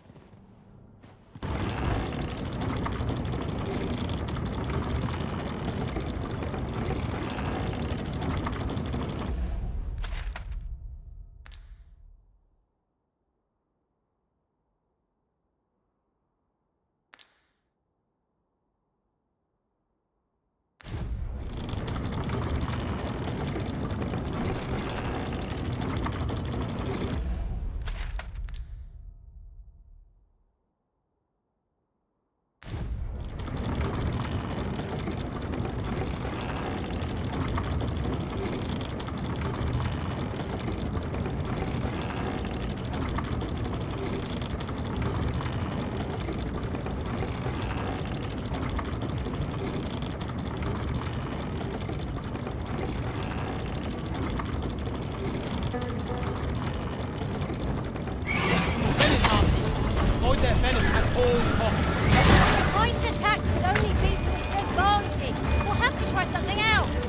Ice attacks would only be to its advantage. We'll have to try something else.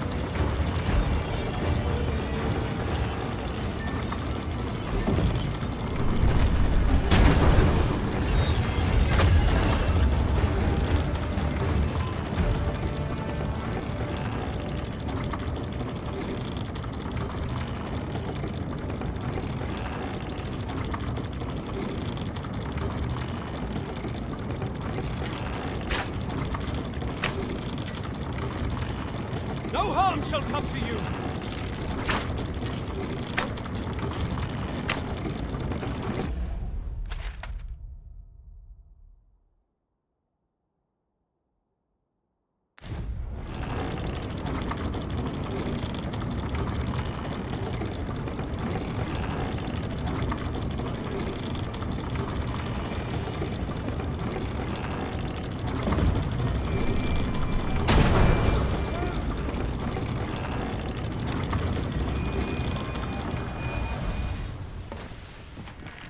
No harm shall come to you!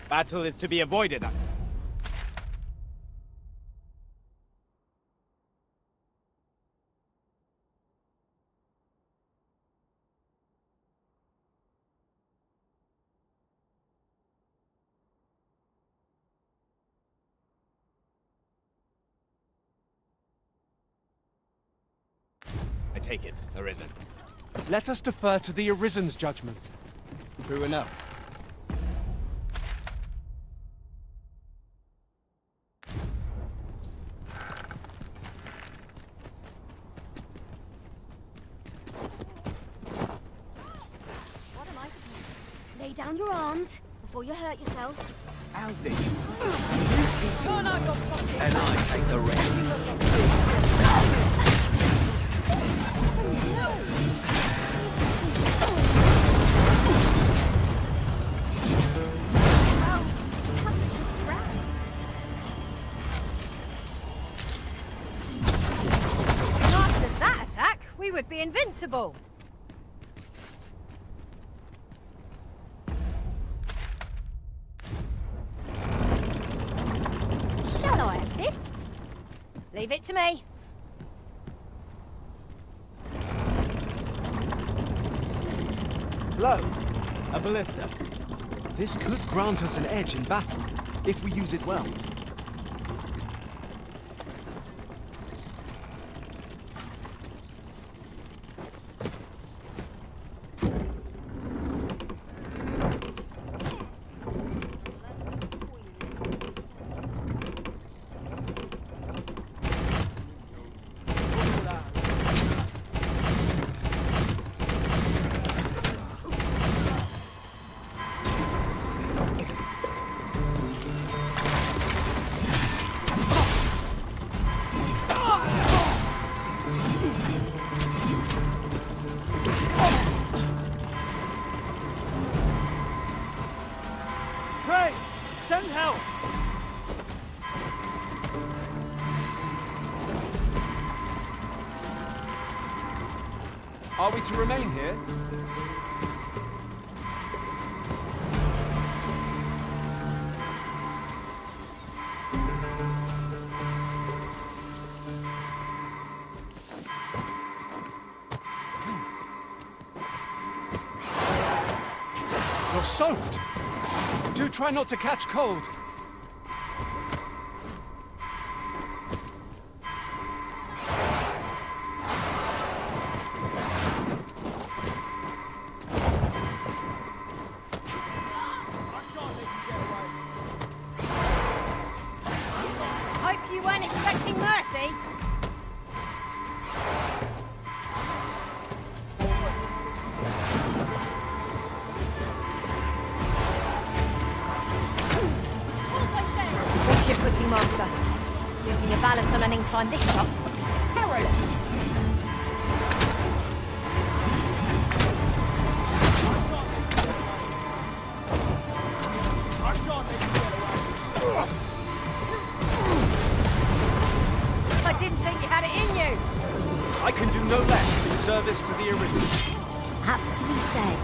Battle is to be avoided. I take it, Arisen. Let us defer to the Arisen's judgment. True enough. Lay down your arms before you hurt yourself. How's this? You're not your pocket. And I take the rest. After that attack, we would be invincible. Shall I assist? Leave it to me. Hello? A ballista. This could grant us an edge in battle, if we use it well. Are we to remain here? You're soaked. Do try not to catch cold. Hope you weren't expecting mercy. What's your footing, Master? Losing your balance on an incline this sharp? Perilous. I didn't think you had it in you. I can do no less in service to the Arisen. Aptly said.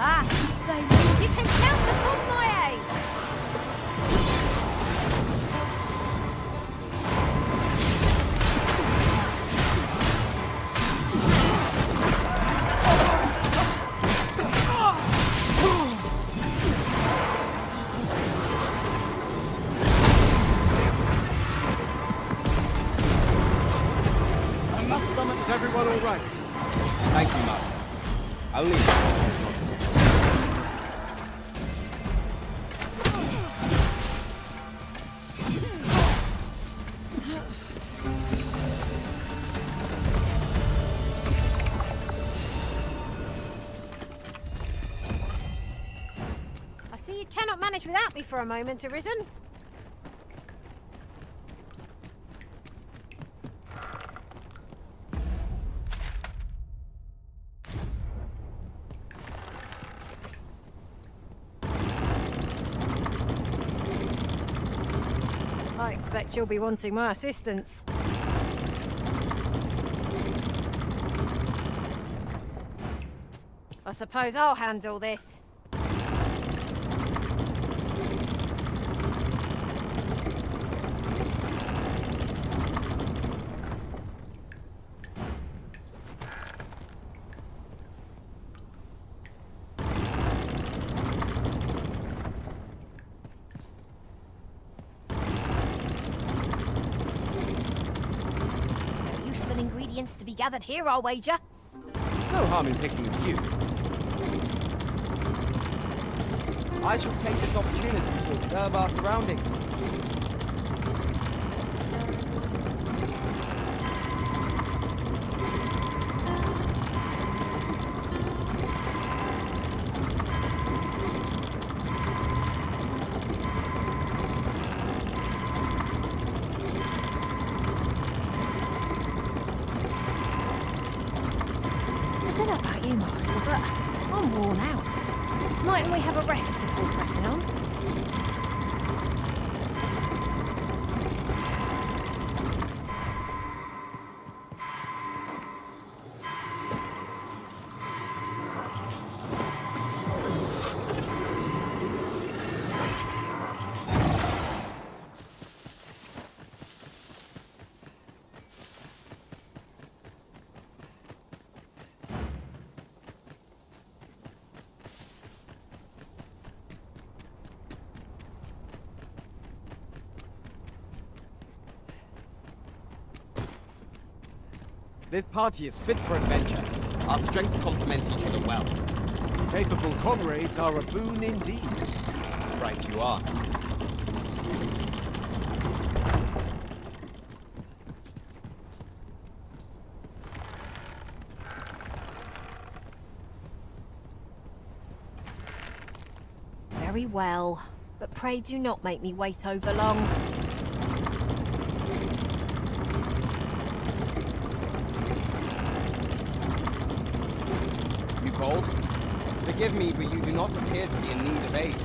Ah, you can count upon my aid. Is everyone all right? Thank you, Master. I'll leave you. I see you cannot manage without me for a moment, Arisen. I expect you'll be wanting my assistance. I suppose I'll handle this. Useful ingredients to be gathered here, I'll wager. No harm in picking a few. I shall take this opportunity to observe our surroundings. I don't know about you, Master, but I'm worn out. Mightn't we have a rest before pressing on? This party is fit for adventure. Our strengths complement each other well. Capable comrades are a boon indeed. Right you are. Very well, but pray do not make me wait over long. You called? Forgive me, but you do not appear to be in need of aid.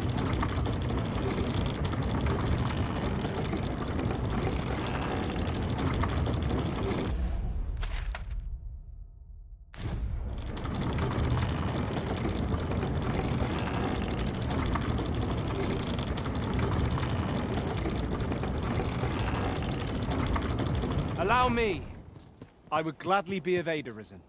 Allow me. I would gladly be of aid, Arisen.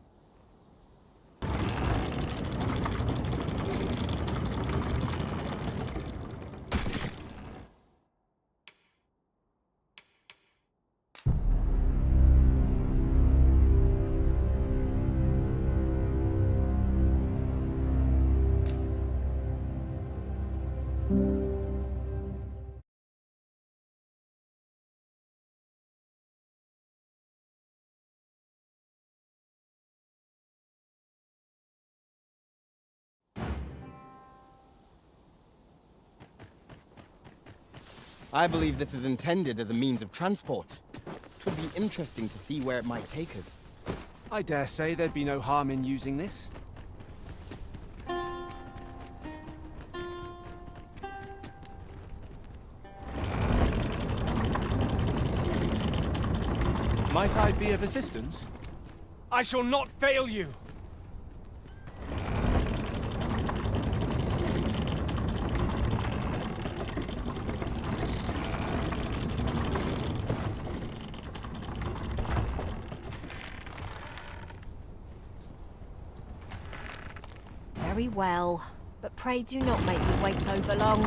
I believe this is intended as a means of transport. It would be interesting to see where it might take us. I dare say there'd be no harm in using this. Might I be of assistance? I shall not fail you! Very well, but pray do not make me wait over long.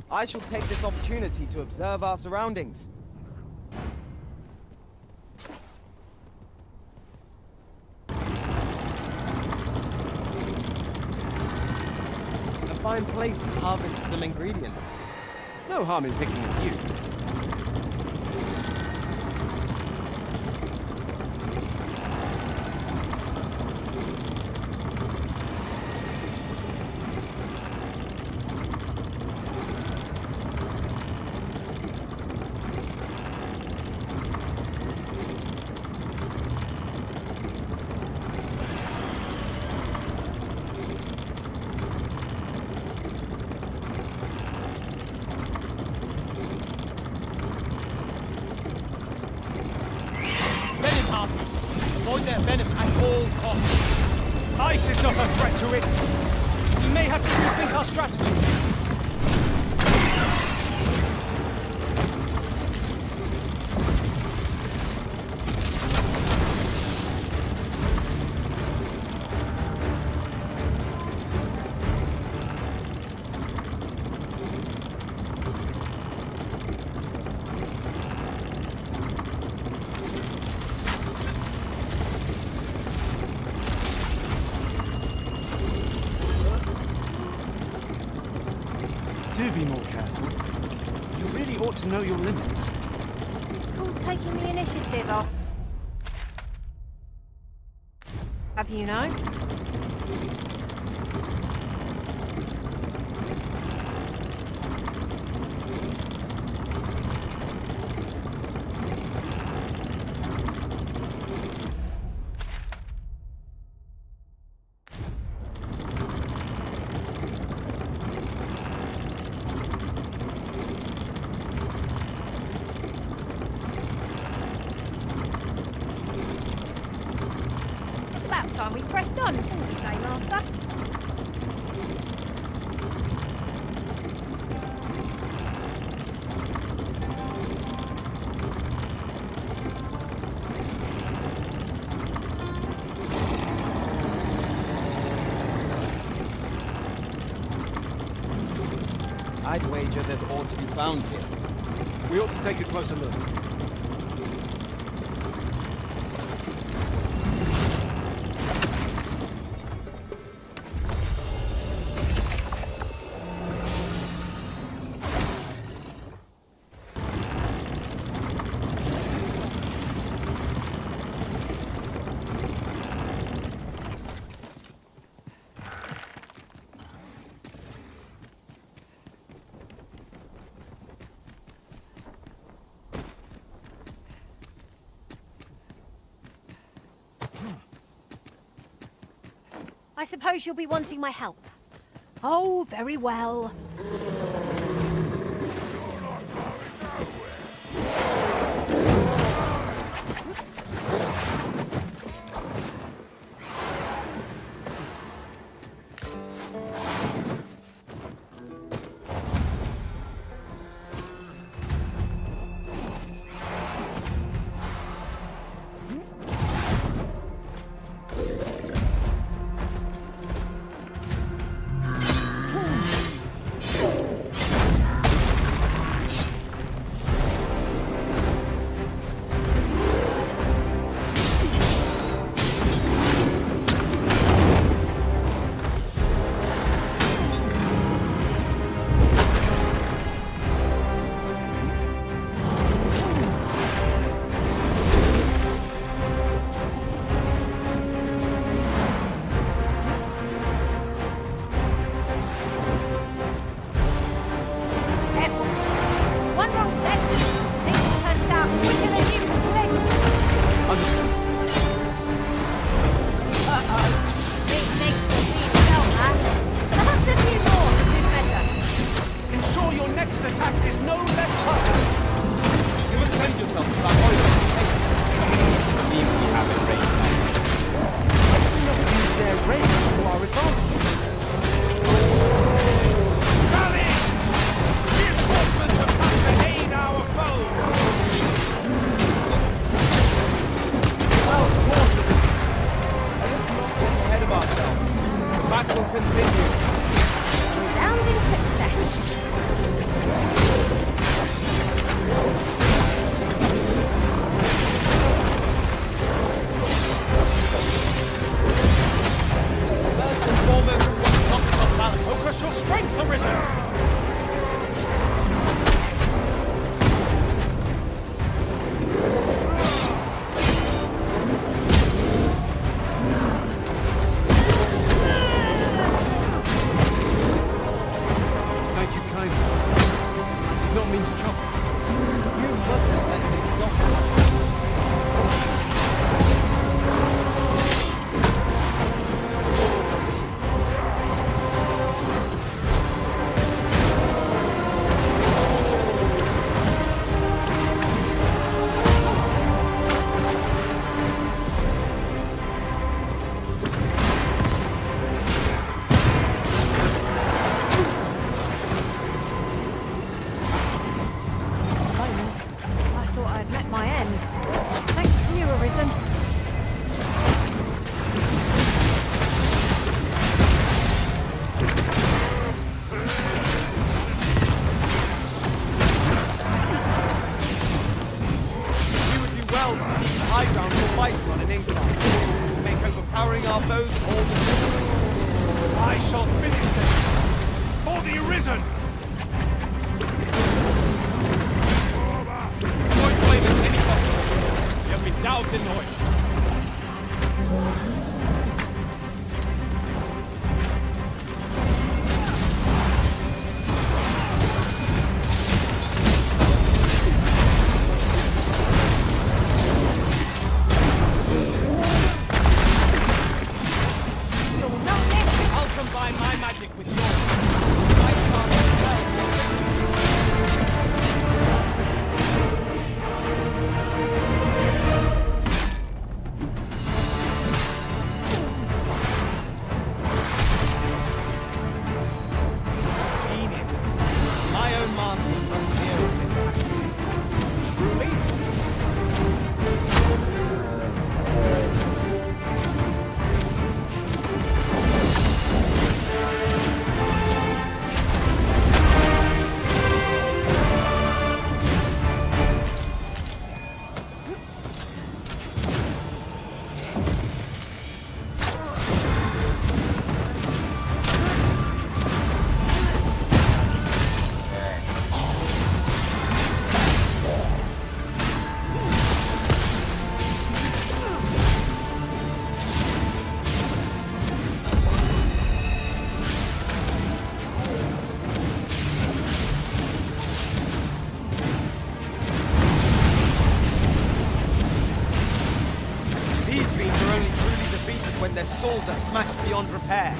I shall take this opportunity to observe our surroundings. A fine place to harvest some ingredients. No harm in picking a few. Avoid their venom at all costs. Ice is not a threat to it. We may have to rethink our strategy. Do be more careful. You really ought to know your limits. It's called taking the initiative off. Have you know? Time we pressed on, wouldn't you say, Master? I'd wager wager there's ought to be found here. We ought to take a closer look. I suppose you'll be wanting my help. Oh, very well. I shall finish this for the Arisen! Point flame at any cost. stalls are smashed beyond repair.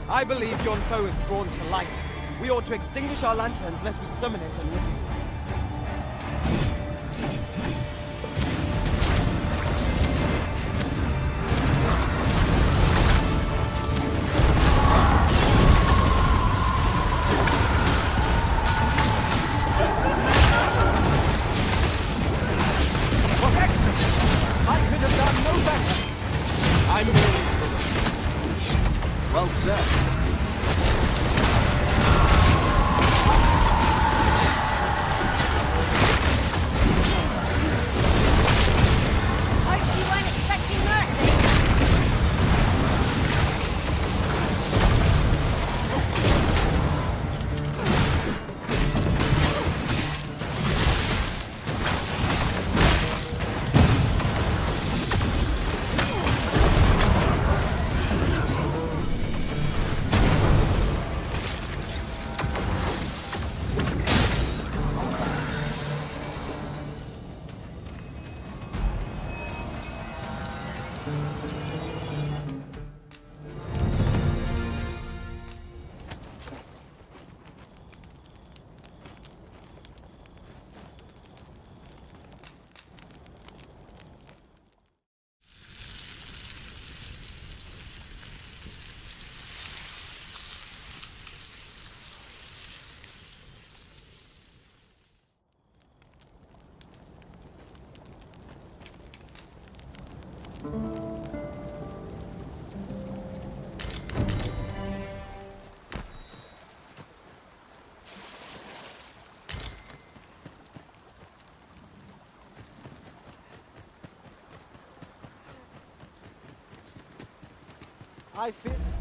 I believe yon foe is drawn to light. We ought to extinguish our lanterns lest we summon it unwittingly. Was excellent! I could have done no better! I'm merely full. Well said. I feel...